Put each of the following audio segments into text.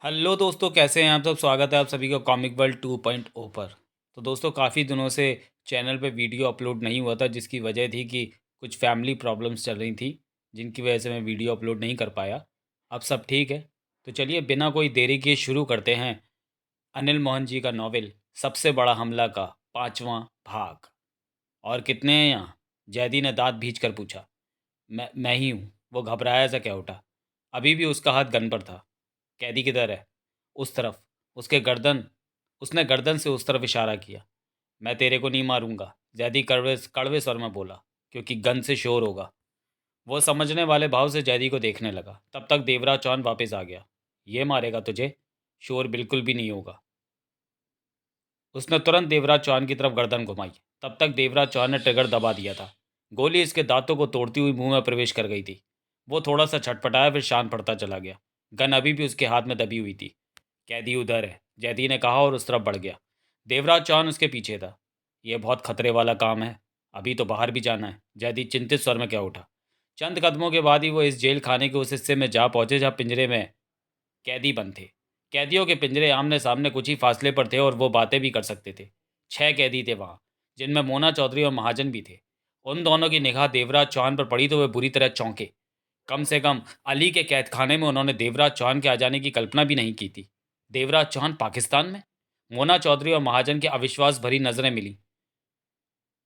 Hello दोस्तों, कैसे हैं आप सब। स्वागत है आप सभी का कॉमिक वर्ल्ड 2.0 पर। तो दोस्तों, काफ़ी दिनों से चैनल पे वीडियो अपलोड नहीं हुआ था, जिसकी वजह थी कि कुछ फैमिली प्रॉब्लम्स चल रही थी, जिनकी वजह से मैं वीडियो अपलोड नहीं कर पाया। अब सब ठीक है। तो चलिए बिना कोई देरी किए शुरू करते हैं अनिल मोहन जी का नॉवेल सबसे बड़ा हमला का 5वां भाग। और कितने हैं यहाँ? जैदी ने दांत भींच कर पूछा। मैं ही हूँ। वो घबराया सा क्या उठा। अभी भी उसका हाथ गन पर था। कैदी किधर है? उस तरफ। उसके गर्दन उसने गर्दन से उस तरफ इशारा किया। मैं तेरे को नहीं मारूंगा, जैदी कड़वे कड़वे स्वर में बोला, क्योंकि गन से शोर होगा। वो समझने वाले भाव से जैदी को देखने लगा। तब तक देवराज चौहान वापस आ गया। ये मारेगा तुझे? शोर बिल्कुल भी नहीं होगा। उसने तुरंत देवराज चौहान की तरफ गर्दन घुमाई। तब तक देवराज चौहान ने ट्रिगर दबा दिया था। गोली इसके दांतों को तोड़ती हुई मुंह में प्रवेश कर गई थी। वो थोड़ा सा छटपटाया, फिर शांत पड़ता चला गया। गन अभी भी उसके हाथ में दबी हुई थी। कैदी उधर है, जैदी ने कहा और उस तरफ बढ़ गया। देवराज चौहान उसके पीछे था। यह बहुत खतरे वाला काम है। अभी तो बाहर भी जाना है, जैदी चिंतित स्वर में क्या उठा। चंद कदमों के बाद ही वो इस जेल खाने के उस हिस्से में जा पहुंचे जहां पिंजरे में कैदी बंद थे। कैदियों के पिंजरे आमने सामने कुछ ही फासले पर थे और वो बातें भी कर सकते थे। 6 कैदी थे वहाँ, जिनमें मोना चौधरी और महाजन भी थे। उन दोनों की निगाह देवराज चौहान पर पड़ी तो वे बुरी तरह चौंके। कम से कम अली के कैद खाने में उन्होंने देवराज चौहान के आ जाने की कल्पना भी नहीं की थी। देवराज चौहान पाकिस्तान में? मोना चौधरी और महाजन की अविश्वास भरी नजरें मिली।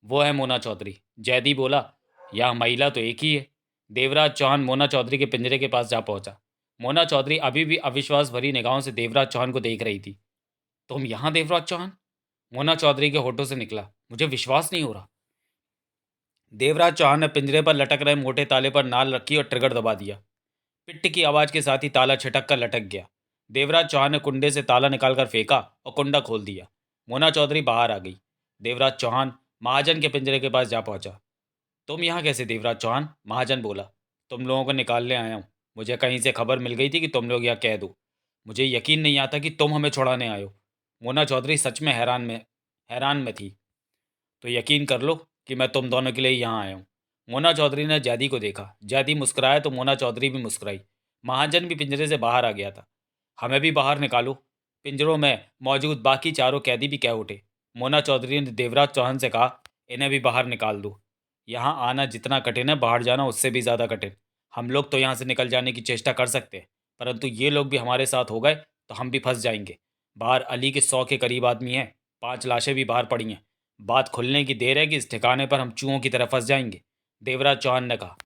वो है मोना चौधरी, जैदी बोला। यह महिला तो एक ही है। देवराज चौहान मोना चौधरी के पिंजरे के पास जा पहुंचा। मोना चौधरी अभी भी अविश्वास भरी निगाहों से देवराज चौहान को देख रही थी। तुम यहाँ देवराज चौहान? मोना चौधरी के होठों से निकला। मुझे विश्वास नहीं हो रहा। देवराज चौहान ने पिंजरे पर लटक रहे मोटे ताले पर नाल रखी और ट्रिगर दबा दिया। पिट्ट की आवाज के साथ ही ताला छिटक कर लटक गया। देवराज चौहान ने कुंडे से ताला निकालकर फेंका और कुंडा खोल दिया। मोना चौधरी बाहर आ गई। देवराज चौहान महाजन के पिंजरे के पास जा पहुंचा। तुम यहाँ कैसे देवराज चौहान? महाजन बोला। तुम लोगों को निकालने आया हूँ। मुझे कहीं से खबर मिल गई थी कि तुम लोग यहाँ कैद हो। मुझे यकीन नहीं आता कि तुम हमें छुड़ाने आए हो। मोना चौधरी सच में हैरान में थी। तो यकीन कर लो कि मैं तुम दोनों के लिए यहाँ आया हूँ। मोना चौधरी ने जैदी को देखा। जैदी मुस्कुराया तो मोना चौधरी भी मुस्कुराई। महाजन भी पिंजरे से बाहर आ गया था। हमें भी बाहर निकालो। पिंजरों में मौजूद बाकी चारों कैदी भी कह उठे। मोना चौधरी ने देवराज चौहान से कहा, इन्हें भी बाहर निकाल दो। यहाँ आना जितना कठिन है, बाहर जाना उससे भी ज़्यादा कठिन। हम लोग तो यहाँ से निकल जाने की चेष्टा कर सकते हैं, परंतु ये लोग भी हमारे साथ हो गए तो हम भी फंस जाएंगे। बाहर अली के 100 के करीब आदमी हैं। 5 लाशें भी बाहर पड़ी हैं। बात खुलने की देर है कि इस ठिकाने पर हम चूहों की तरह फंस जाएंगे। देवराज चौहान ने कहा।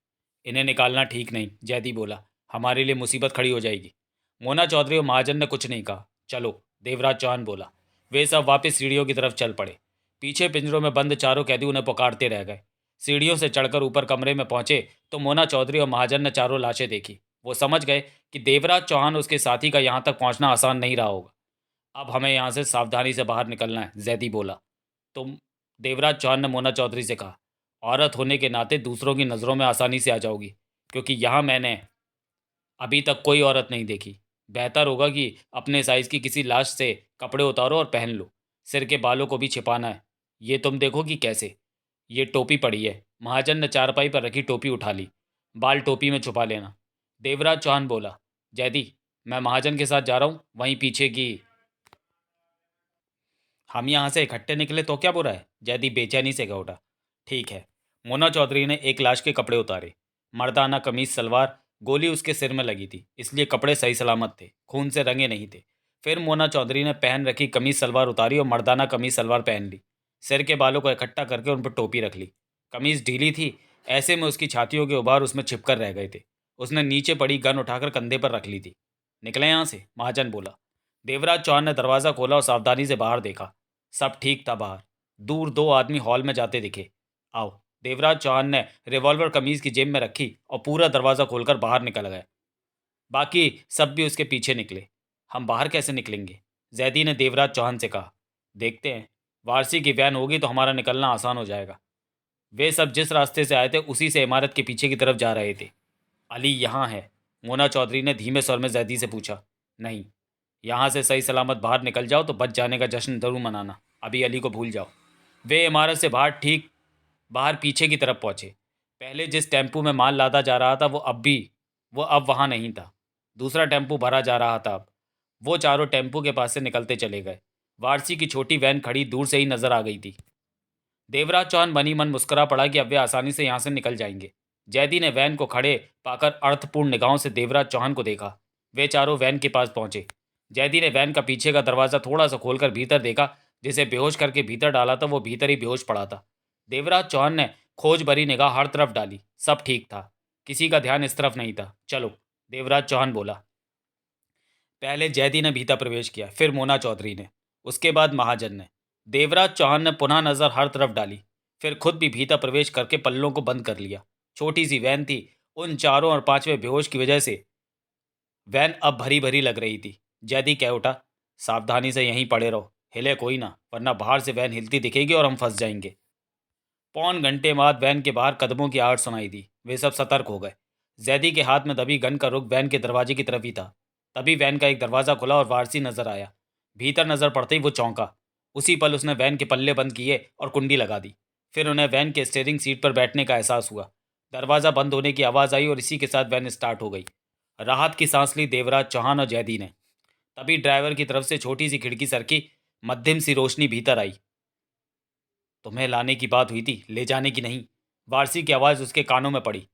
इन्हें निकालना ठीक नहीं, जैदी बोला। हमारे लिए मुसीबत खड़ी हो जाएगी। मोना चौधरी और महाजन ने कुछ नहीं कहा। चलो, देवराज चौहान बोला। वे सब वापस सीढ़ियों की तरफ चल पड़े। पीछे पिंजरों में बंद चारों कैदी उन्हें पुकारते रह गए। सीढ़ियों से चढ़कर ऊपर कमरे में पहुंचे तो मोना चौधरी और महाजन ने चारों लाशें देखी। वो समझ गए कि देवराज चौहान उसके साथी का यहाँ तक पहुंचना आसान नहीं रहा होगा। अब हमें यहाँ से सावधानी से बाहर निकलना है, जैदी बोला। तुम देवराज चौहान ने मोना चौधरी से कहा। औरत होने के नाते दूसरों की नज़रों में आसानी से आ जाओगी, क्योंकि यहाँ मैंने अभी तक कोई औरत नहीं देखी। बेहतर होगा कि अपने साइज की किसी लाश से कपड़े उतारो और पहन लो। सिर के बालों को भी छिपाना है। ये तुम देखो कि कैसे। ये टोपी पड़ी है। महाजन ने चारपाई पर रखी टोपी उठा ली। बाल टोपी में छुपा लेना। देवराज चौहान बोला। जैदी, मैं महाजन के साथ जा रहा हूँ, वहीं पीछे की। हम यहाँ से इकट्ठे निकले तो क्या बुरा है? जैदी बेचैनी से कह उठा। ठीक है। मोना चौधरी ने एक लाश के कपड़े उतारे। मर्दाना कमीज सलवार। गोली उसके सिर में लगी थी, इसलिए कपड़े सही सलामत थे, खून से रंगे नहीं थे। फिर मोना चौधरी ने पहन रखी कमीज सलवार उतारी और मर्दाना कमीज सलवार पहन ली। सिर के बालों को इकट्ठा करके उन पर टोपी रख ली। कमीज ढीली थी, ऐसे में उसकी छातियों के उभार उसमें छिपकर रह गए थे। उसने नीचे पड़ी गन उठाकर कंधे पर रख ली थी। निकले यहाँ से, महाजन बोला। देवराज चौहान ने दरवाज़ा खोला और सावधानी से बाहर देखा। सब ठीक था बाहर। दूर 2 आदमी हॉल में जाते दिखे। आओ। देवराज चौहान ने रिवॉल्वर कमीज की जेब में रखी और पूरा दरवाज़ा खोलकर बाहर निकल गए। बाकी सब भी उसके पीछे निकले। हम बाहर कैसे निकलेंगे? जैदी ने देवराज चौहान से कहा। देखते हैं। वारसी की वैन होगी तो हमारा निकलना आसान हो जाएगा। वे सब जिस रास्ते से आए थे उसी से इमारत के पीछे की तरफ जा रहे थे। अली यहाँ है? मोना चौधरी ने धीमे स्वर में जैदी से पूछा। नहीं। यहाँ से सही सलामत बाहर निकल जाओ तो बच जाने का जश्न जरूर मनाना। अभी अली को भूल जाओ। वे इमारत से बाहर ठीक बाहर पीछे की तरफ पहुंचे। पहले जिस टेम्पू में माल लादा जा रहा था वो अब वहाँ नहीं था। दूसरा टेम्पू भरा जा रहा था अब। वो चारों टेम्पो के पास से निकलते चले गए। वारसी की छोटी वैन खड़ी दूर से ही नजर आ गई थी। देवराज चौहान बनी मन मुस्कुरा पड़ा कि अब वे आसानी से यहाँ से निकल जाएंगे। जैदी ने वैन को खड़े पाकर अर्थपूर्ण निगाहों से देवराज चौहान को देखा। वे चारों वैन के पास पहुंचे। जैदी ने वैन का पीछे का दरवाज़ा थोड़ा सा खोलकर भीतर देखा। जिसे बेहोश करके भीतर डाला था वो भीतर ही बेहोश पड़ा था। देवराज चौहान ने खोज भरी निगाह हर तरफ डाली। सब ठीक था, किसी का ध्यान इस तरफ नहीं था। चलो, देवराज चौहान बोला। पहले जैदी ने भीतर प्रवेश किया, फिर मोना चौधरी ने, उसके बाद महाजन ने। देवराज चौहान ने पुनः नजर हर तरफ डाली, फिर खुद भी भीतर प्रवेश करके पल्लों को बंद कर लिया। छोटी सी वैन थी। उन चारों और पांचवें बेहोश की वजह से वैन अब भरी भरी लग रही थी। जैदी कह उठा, सावधानी से यहीं पड़े रहो, हिले कोई ना, वरना बाहर से वैन हिलती दिखेगी और हम फंस जाएंगे। पौन घंटे बाद वैन के बाहर कदमों की आहट सुनाई दी। वे सब सतर्क हो गए। जैदी के हाथ में दबी गन का रुख वैन के दरवाजे की तरफ ही था। तभी वैन का एक दरवाज़ा खुला और वारसी नजर आया। भीतर नजर पड़ते ही वो चौंका। उसी पल उसने वैन के पल्ले बंद किए और कुंडी लगा दी। फिर उन्हें वैन के स्टीयरिंग सीट पर बैठने का एहसास हुआ। दरवाज़ा बंद होने की आवाज़ आई और इसी के साथ वैन स्टार्ट हो गई। राहत की सांस ली देवराज चौहान और जैदी ने। तभी ड्राइवर की तरफ से छोटी सी खिड़की सरकी। मध्यम सी रोशनी भीतर आई। तुम्हें लाने की बात हुई थी, ले जाने की नहीं। वारसी की आवाज़ उसके कानों में पड़ी।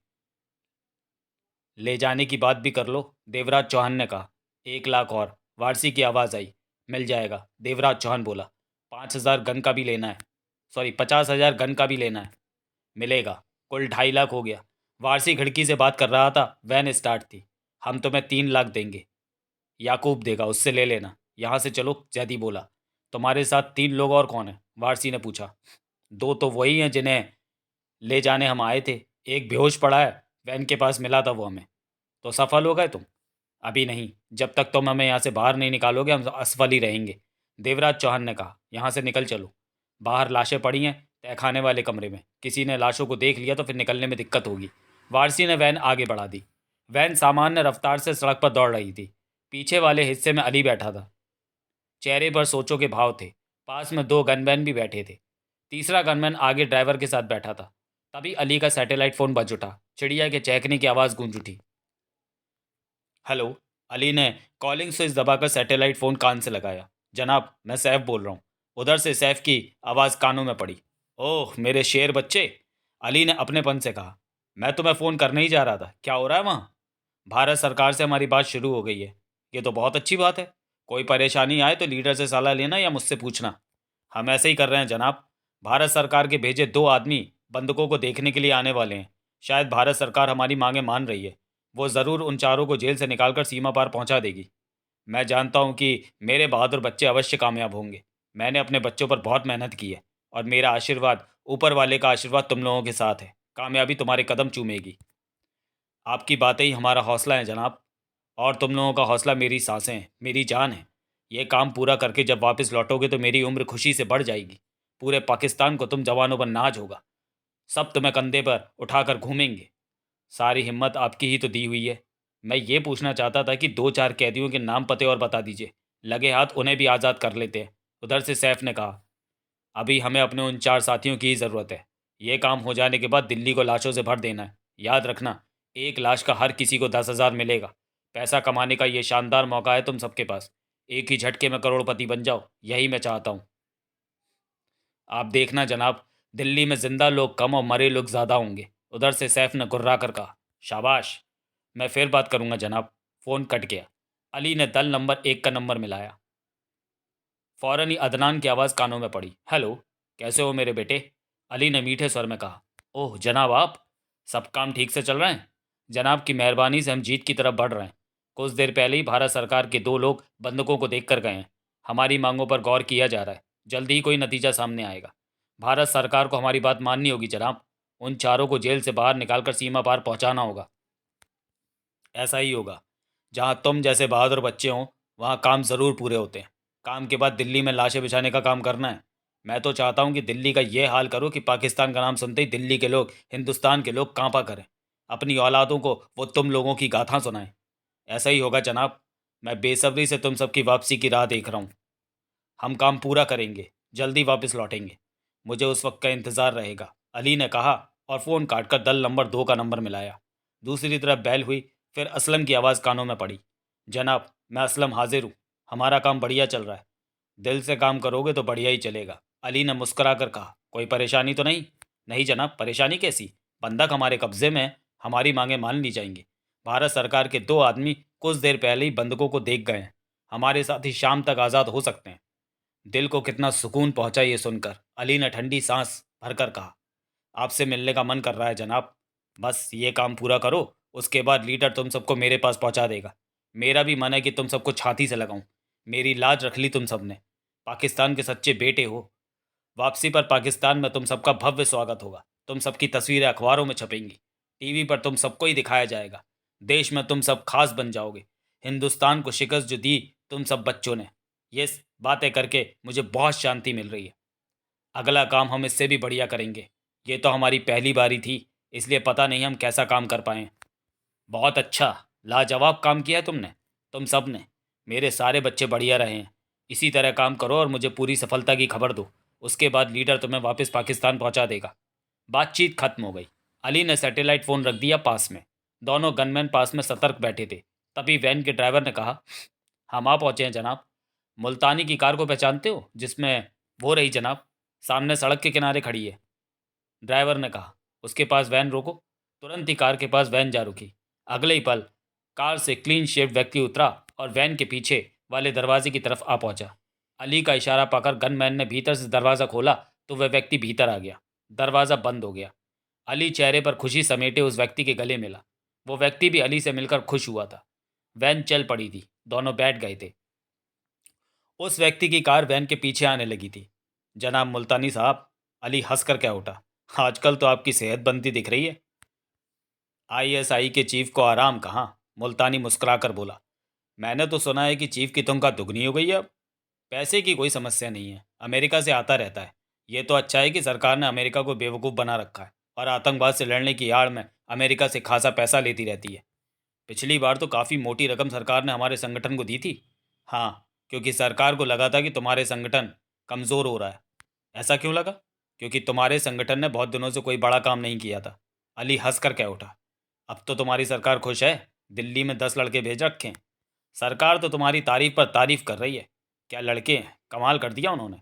ले जाने की बात भी कर लो, देवराज चौहान ने कहा। 1 लाख और, वारसी की आवाज़ आई। मिल जाएगा, देवराज चौहान बोला। 5,000 गन का भी लेना है। सॉरी, 50,000 गन का भी लेना है। मिलेगा। कुल 2.5 लाख हो गया। वारसी खिड़की से बात कर रहा था। वैन स्टार्ट थी। हम तुम्हें 3 लाख देंगे। याकूब देगा, उससे ले लेना। यहाँ से चलो, जैदी बोला। तुम्हारे साथ 3 लोग और कौन है? वारसी ने पूछा। 2 तो वही हैं जिन्हें ले जाने हम आए थे। एक बेहोश पड़ा है, वैन के पास मिला था वो हमें। तो सफल हो गए तुम? अभी नहीं, जब तक तुम हमें यहाँ से बाहर नहीं निकालोगे हम असफल ही रहेंगे, देवराज चौहान ने कहा। यहाँ से निकल चलो। बाहर लाशें पड़ी हैं तहखाने वाले कमरे में। किसी ने लाशों को देख लिया तो फिर निकलने में दिक्कत होगी। वारसी ने वैन आगे बढ़ा दी। वैन सामान्य रफ्तार से सड़क पर दौड़ रही थी। पीछे वाले हिस्से में अली बैठा था। चेहरे पर सोचों के भाव थे। पास में 2 गनमैन भी बैठे थे। तीसरा गनमैन आगे ड्राइवर के साथ बैठा था। तभी अली का सैटेलाइट फ़ोन बज उठा। चिड़िया के चहकने की आवाज़ गूंज उठी। हेलो। अली ने कॉलिंग स्विच दबाकर सैटेलाइट फ़ोन कान से लगाया। जनाब, मैं सैफ बोल रहा हूँ। उधर से सैफ की आवाज़ कानों में पड़ी। ओह मेरे शेर बच्चे, अली ने अपनेपन से कहा। मैं तुम्हें फ़ोन करने ही जा रहा था। क्या हो रहा है वहाँ? भारत सरकार से हमारी बात शुरू हो गई है। ये तो बहुत अच्छी बात है। कोई परेशानी आए तो लीडर से सलाह लेना या मुझसे पूछना। हम ऐसे ही कर रहे हैं जनाब। भारत सरकार के भेजे 2 आदमी बंदूकों को देखने के लिए आने वाले हैं। शायद भारत सरकार हमारी मांगें मान रही है। वो ज़रूर उन चारों को जेल से निकालकर सीमा पार पहुंचा देगी। मैं जानता हूं कि मेरे बहादुर बच्चे अवश्य कामयाब होंगे। मैंने अपने बच्चों पर बहुत मेहनत की है और मेरा आशीर्वाद, ऊपर वाले का आशीर्वाद तुम लोगों के साथ है। कामयाबी तुम्हारे कदम चूमेगी। आपकी बातें ही हमारा हौसला है जनाब। और तुम लोगों का हौसला मेरी सांसें हैं, मेरी जान है। ये काम पूरा करके जब वापस लौटोगे तो मेरी उम्र खुशी से बढ़ जाएगी। पूरे पाकिस्तान को तुम जवानों पर नाज होगा। सब तुम्हें कंधे पर उठाकर घूमेंगे। सारी हिम्मत आपकी ही तो दी हुई है। मैं ये पूछना चाहता था कि 2-4 कैदियों के नाम पते और बता दीजिए। लगे हाथ उन्हें भी आज़ाद कर लेते हैं। उधर से सैफ ने कहा। अभी हमें अपने उन 4 साथियों की ही ज़रूरत है। ये काम हो जाने के बाद दिल्ली को लाशों से भर देना है। याद रखना, एक लाश का हर किसी को 10,000 मिलेगा। पैसा कमाने का ये शानदार मौका है तुम सबके पास। एक ही झटके में करोड़पति बन जाओ, यही मैं चाहता हूँ। आप देखना जनाब, दिल्ली में जिंदा लोग कम और मरे लोग ज़्यादा होंगे, उधर से सैफ ने गुर्रा कर कहा। शाबाश। मैं फिर बात करूँगा जनाब। फ़ोन कट गया। अली ने दल नंबर 1 का नंबर मिलाया। फ़ौरन ही अदनान की आवाज़ कानों में पड़ी। हेलो, कैसे हो मेरे बेटे? अली ने मीठे स्वर में कहा। ओह जनाब, आप? सब काम ठीक से चल रहे हैं? जनाब की मेहरबानी से हम जीत की तरफ बढ़ रहे हैं। कुछ देर पहले ही भारत सरकार के 2 लोग बंदूकों को देख कर गए हैं। हमारी मांगों पर गौर किया जा रहा है। जल्दी ही कोई नतीजा सामने आएगा। भारत सरकार को हमारी बात माननी होगी जनाब। उन चारों को जेल से बाहर निकालकर सीमा पार पहुंचाना होगा। ऐसा ही होगा। जहाँ तुम जैसे बहादुर बच्चे हों वहाँ काम ज़रूर पूरे होते हैं। काम के बाद दिल्ली में लाशें बिछाने का काम करना है। मैं तो चाहता हूँ कि दिल्ली का ये हाल करो कि पाकिस्तान का नाम सुनते ही दिल्ली के लोग, हिंदुस्तान के लोग कांपा करें। अपनी औलादों को वो तुम लोगों की गाथा सुनाएं। ऐसा ही होगा जनाब। मैं बेसब्री से तुम सबकी वापसी की राह देख रहा हूँ। हम काम पूरा करेंगे, जल्दी वापस लौटेंगे। मुझे उस वक्त का इंतज़ार रहेगा, अली ने कहा और फ़ोन काटकर दल नंबर 2 का नंबर मिलाया। दूसरी तरफ बैल हुई। फिर असलम की आवाज़ कानों में पड़ी। जनाब, मैं असलम हाजिर हूँ। हमारा काम बढ़िया चल रहा है। दिल से काम करोगे तो बढ़िया ही चलेगा। अली ने मुस्कुरा कर कहा। कोई परेशानी तो नहीं? नहीं जनाब, परेशानी कैसी? बंधक हमारे कब्जे में है, हमारी मांगे मान ली जाएंगी। भारत सरकार के 2 आदमी कुछ देर पहले ही बंधकों को देख गए हैं। हमारे साथ ही शाम तक आज़ाद हो सकते हैं। दिल को कितना सुकून पहुंचा ये सुनकर। अली ने ठंडी सांस भरकर कहा, आपसे मिलने का मन कर रहा है जनाब। बस ये काम पूरा करो, उसके बाद लीडर तुम सबको मेरे पास पहुंचा देगा। मेरा भी मन है कि तुम सबको छाती से लगाऊं। मेरी लाज रख ली तुम सबने। पाकिस्तान के सच्चे बेटे हो। वापसी पर पाकिस्तान में तुम सबका भव्य स्वागत होगा। तुम सबकी तस्वीरें अखबारों में छपेंगी। टीवी पर तुम सबको ही दिखाया जाएगा। देश में तुम सब खास बन जाओगे। हिंदुस्तान को शिकस्त जो दी तुम सब बच्चों ने, ये बातें करके मुझे बहुत शांति मिल रही है। अगला काम हम इससे भी बढ़िया करेंगे। ये तो हमारी पहली बारी थी, इसलिए पता नहीं हम कैसा काम कर पाए। बहुत अच्छा, लाजवाब काम किया है तुमने, तुम सब ने। मेरे सारे बच्चे बढ़िया रहे हैं। इसी तरह काम करो और मुझे पूरी सफलता की खबर दो। उसके बाद लीडर तुम्हें वापस पाकिस्तान पहुंचा देगा। बातचीत खत्म हो गई। अली ने सैटेलाइट फ़ोन रख दिया पास में। दोनों गनमैन पास में सतर्क बैठे थे। तभी वैन के ड्राइवर ने कहा, हम आ पहुंचे हैं जनाब। मुल्तानी की कार को पहचानते हो, जिसमें वो रही जनाब, सामने सड़क के किनारे खड़ी है। ड्राइवर ने कहा, उसके पास वैन रोको। तुरंत ही कार के पास वैन जा रुकी। अगले ही पल कार से क्लीन शेव व्यक्ति उतरा और वैन के पीछे वाले दरवाजे की तरफ आ पहुंचा। अली का इशारा पाकर गनमैन ने भीतर से दरवाज़ा खोला तो वह व्यक्ति भीतर आ गया। दरवाज़ा बंद हो गया। अली चेहरे पर खुशी समेटे उस व्यक्ति के गले मिला। वो व्यक्ति भी अली से मिलकर खुश हुआ था। वैन चल पड़ी थी। दोनों बैठ गए थे। उस व्यक्ति की कार वैन के पीछे आने लगी थी। जनाब मुल्तानी साहब, अली हंसकर क्या उठा, आजकल तो आपकी सेहत बनती दिख रही है। आईएसआई के चीफ को आराम कहाँ, मुल्तानी मुस्कुराकर बोला। मैंने तो सुना है कि चीफ की तनख्वाह दुगनी हो गई है अब। पैसे की कोई समस्या नहीं है, अमेरिका से आता रहता है। ये तो अच्छा है कि सरकार ने अमेरिका को बेवकूफ़ बना रखा है और आतंकवाद से लड़ने की आड़ में अमेरिका से खासा पैसा लेती रहती है। पिछली बार तो काफ़ी मोटी रकम सरकार ने हमारे संगठन को दी थी। हाँ, क्योंकि सरकार को लगा था कि तुम्हारे संगठन कमज़ोर हो रहा है। ऐसा क्यों लगा? क्योंकि तुम्हारे संगठन ने बहुत दिनों से कोई बड़ा काम नहीं किया था। अली हंस कर कह उठा, अब तो तुम्हारी सरकार खुश है। दिल्ली में 10 लड़के भेज रखे हैं। सरकार तो तुम्हारी तारीफ पर तारीफ कर रही है। क्या लड़के हैं, कमाल कर दिया उन्होंने।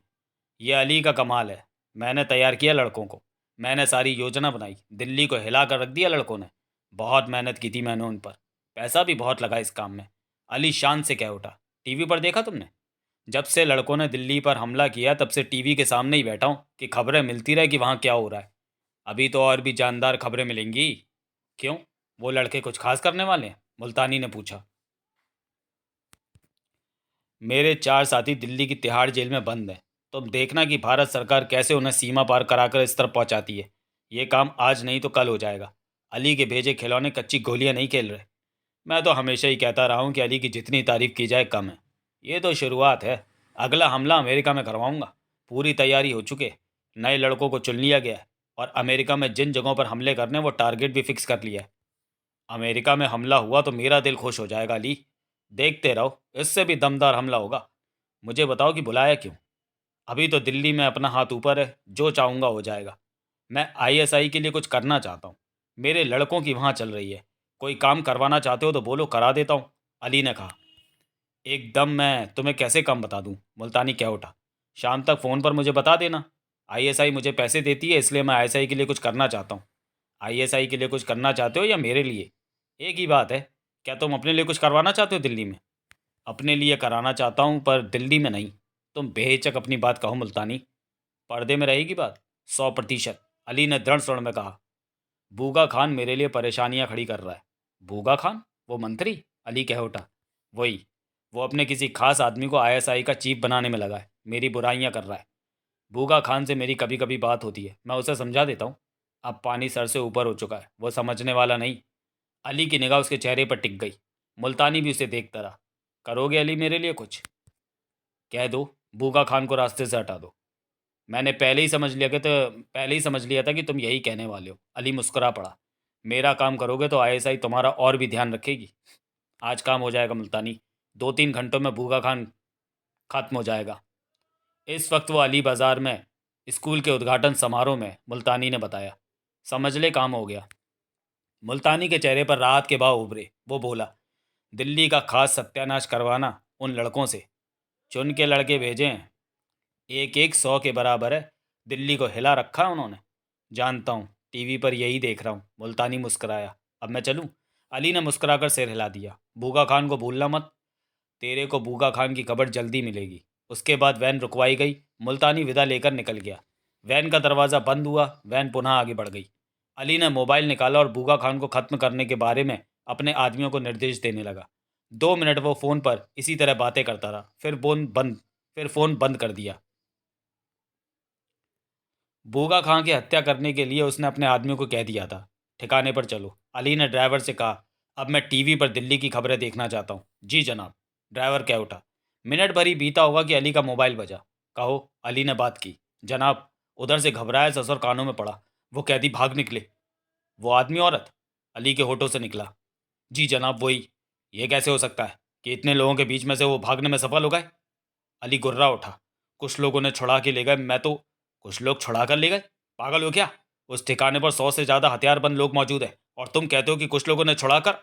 ये अली का कमाल है। मैंने तैयार किया लड़कों को। मैंने सारी योजना बनाई, दिल्ली को हिला कर रख दिया लड़कों ने। बहुत मेहनत की थी मैंने उन पर। पैसा भी बहुत लगा इस काम में। अली शान से कह उठा, टीवी पर देखा तुमने? जब से लड़कों ने दिल्ली पर हमला किया तब से टीवी के सामने ही बैठा हूँ कि खबरें मिलती रहे कि वहाँ क्या हो रहा है। अभी तो और भी जानदार खबरें मिलेंगी। क्यों, वो लड़के कुछ खास करने वाले हैं? मुल्तानी ने पूछा। मेरे 4 साथी दिल्ली की तिहाड़ जेल में बंद हैं। तुम देखना कि भारत सरकार कैसे उन्हें सीमा पार कराकर इस तरफ पहुंचाती है। ये काम आज नहीं तो कल हो जाएगा। अली के भेजे खिलौने कच्ची गोलियां नहीं खेल रहे। मैं तो हमेशा ही कहता रहा हूँ कि अली की जितनी तारीफ की जाए कम है। ये तो शुरुआत है। अगला हमला अमेरिका में करवाऊंगा। पूरी तैयारी हो चुके। नए लड़कों को चुन लिया गया है और अमेरिका में जिन जगहों पर हमले करने वो टारगेट भी फिक्स कर लिया है। अमेरिका में हमला हुआ तो मेरा दिल खुश हो जाएगा अली। देखते रहो, इससे भी दमदार हमला होगा। मुझे बताओ कि बुलाया क्यों? अभी तो दिल्ली में अपना हाथ ऊपर है, जो चाहूँगा हो जाएगा। मैं आईएसआई के लिए कुछ करना चाहता हूँ। मेरे लड़कों की वहाँ चल रही है। कोई काम करवाना चाहते हो तो बोलो, करा देता हूँ, अली ने कहा। एकदम, मैं तुम्हें कैसे काम बता दूँ, मुल्तानी कह उठा। शाम तक फ़ोन पर मुझे बता देना। आईएसआई मुझे पैसे देती है, इसलिए मैं आईएसआई के लिए कुछ करना चाहता हूँ। आईएसआई के लिए कुछ करना चाहते हो या मेरे लिए? एक ही बात है। क्या तुम अपने लिए कुछ करवाना चाहते हो दिल्ली में? अपने लिए कराना चाहता हूँ, पर दिल्ली में नहीं। तुम बेहिचक अपनी बात कहो मुल्तानी। पर्दे में रहेगी बात, 100%, अली ने दृढ़ स्वर में कहा। बूगा खान मेरे लिए परेशानियां खड़ी कर रहा है। बूगा खान? वो मंत्री? अली कह उठा। वही। वो अपने किसी खास आदमी को आईएसआई का चीफ बनाने में लगा है। मेरी बुराइयां कर रहा है। बूगा खान से मेरी कभी कभी बात होती है, मैं उसे समझा देता हूँ। अब पानी सर से ऊपर हो चुका है, वो समझने वाला नहीं। अली की निगाह उसके चेहरे पर टिक गई। मुल्तानी भी उसे देखता रहा। करोगे अली मेरे लिए कुछ? कह दो, बूगा खान को रास्ते से हटा दो। मैंने पहले ही समझ लिया था कि तुम यही कहने वाले हो, अली मुस्कुरा पड़ा। मेरा काम करोगे तो आईएसआई तुम्हारा और भी ध्यान रखेगी। आज काम हो जाएगा मुल्तानी। 2-3 घंटों में बूगा खान खत्म हो जाएगा। इस वक्त वो अली बाज़ार में स्कूल के उद्घाटन समारोह में, मुल्तानी ने बताया। समझ ले, काम हो गया। मुल्तानी के चेहरे पर राहत के भाव उभरे। वो बोला, दिल्ली का खास सत्यानाश करवाना उन लड़कों से चुन के लड़के भेजे हैं, एक एक 100 के बराबर है। दिल्ली को हिला रखा है उन्होंने। जानता हूँ, टीवी पर यही देख रहा हूँ। मुल्तानी मुस्कुराया। अब मैं चलूँ? अली ने मुस्कुराकर सिर हिला दिया। बूगा खान को भूलना मत। तेरे को बूगा खान की खबर जल्दी मिलेगी। उसके बाद वैन रुकवाई गई। मुल्तानी विदा लेकर निकल गया। वैन का दरवाज़ा बंद हुआ। वैन पुनः आगे बढ़ गई। अली ने मोबाइल निकाला और बूगा खान को ख़त्म करने के बारे में अपने आदमियों को निर्देश देने लगा। 2 मिनट वो फ़ोन पर इसी तरह बातें करता रहा। फिर फ़ोन बंद कर दिया। बूगा खां की हत्या करने के लिए उसने अपने आदमियों को कह दिया था। ठिकाने पर चलो। अली ने ड्राइवर से कहा। अब मैं टीवी पर दिल्ली की खबरें देखना चाहता हूँ। जी जनाब। ड्राइवर कह उठा। मिनट भर ही बीता होगा कि अली का मोबाइल बजा। कहो। अली ने बात की। जनाब। उधर से घबराया ससुर कानों में पड़ा। वो कैदी भाग निकले। वो आदमी औरत? अली के होठों से निकला। जी जनाब वही। ये कैसे हो सकता है कि इतने लोगों के बीच में से वो भागने में सफल हो गए? अली गुर्रा उठा। कुछ लोगों ने छुड़ा के ले गए। मैं तो कुछ लोग छुड़ा कर ले गए? पागल हो क्या? उस ठिकाने पर 100 से ज़्यादा हथियारबंद लोग मौजूद हैं और तुम कहते हो कि कुछ लोगों ने छुड़ा कर?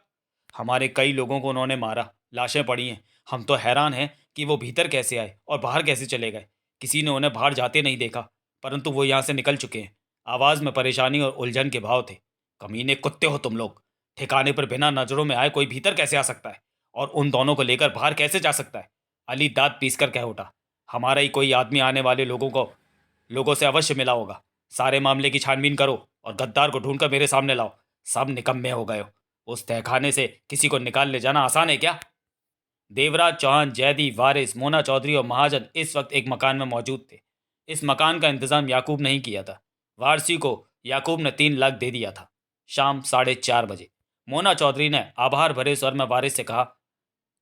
हमारे कई लोगों को उन्होंने मारा। लाशें पड़ी हैं। हम तो हैरान हैं कि वो भीतर कैसे आए और बाहर कैसे चले गए। किसी ने उन्हें बाहर जाते नहीं देखा, परंतु वो यहाँ से निकल चुके हैं। आवाज़ में परेशानी और उलझन के भाव थे। कमीने कुत्ते हो तुम लोग। ठिकाने पर बिना नजरों में आए कोई भीतर कैसे आ सकता है और उन दोनों को लेकर बाहर कैसे जा सकता है? अली दांत पीसकर कह उठा। हमारा ही कोई आदमी आने वाले लोगों से अवश्य मिला होगा। सारे मामले की छानबीन करो और गद्दार को ढूंढकर मेरे सामने लाओ। सब निकम्मे हो गए हो। उस तहखाने से किसी को निकाल ले जाना आसान है क्या? देवराज चौहान, जैदी, वारिस, मोना चौधरी और महाजन इस वक्त एक मकान में मौजूद थे। इस मकान का इंतजाम याकूब ने ही किया था। वारसी को याकूब ने 3 लाख दे दिया था। शाम 4:30 बजे मोना चौधरी ने आभार भरे स्वर में वारिस से कहा,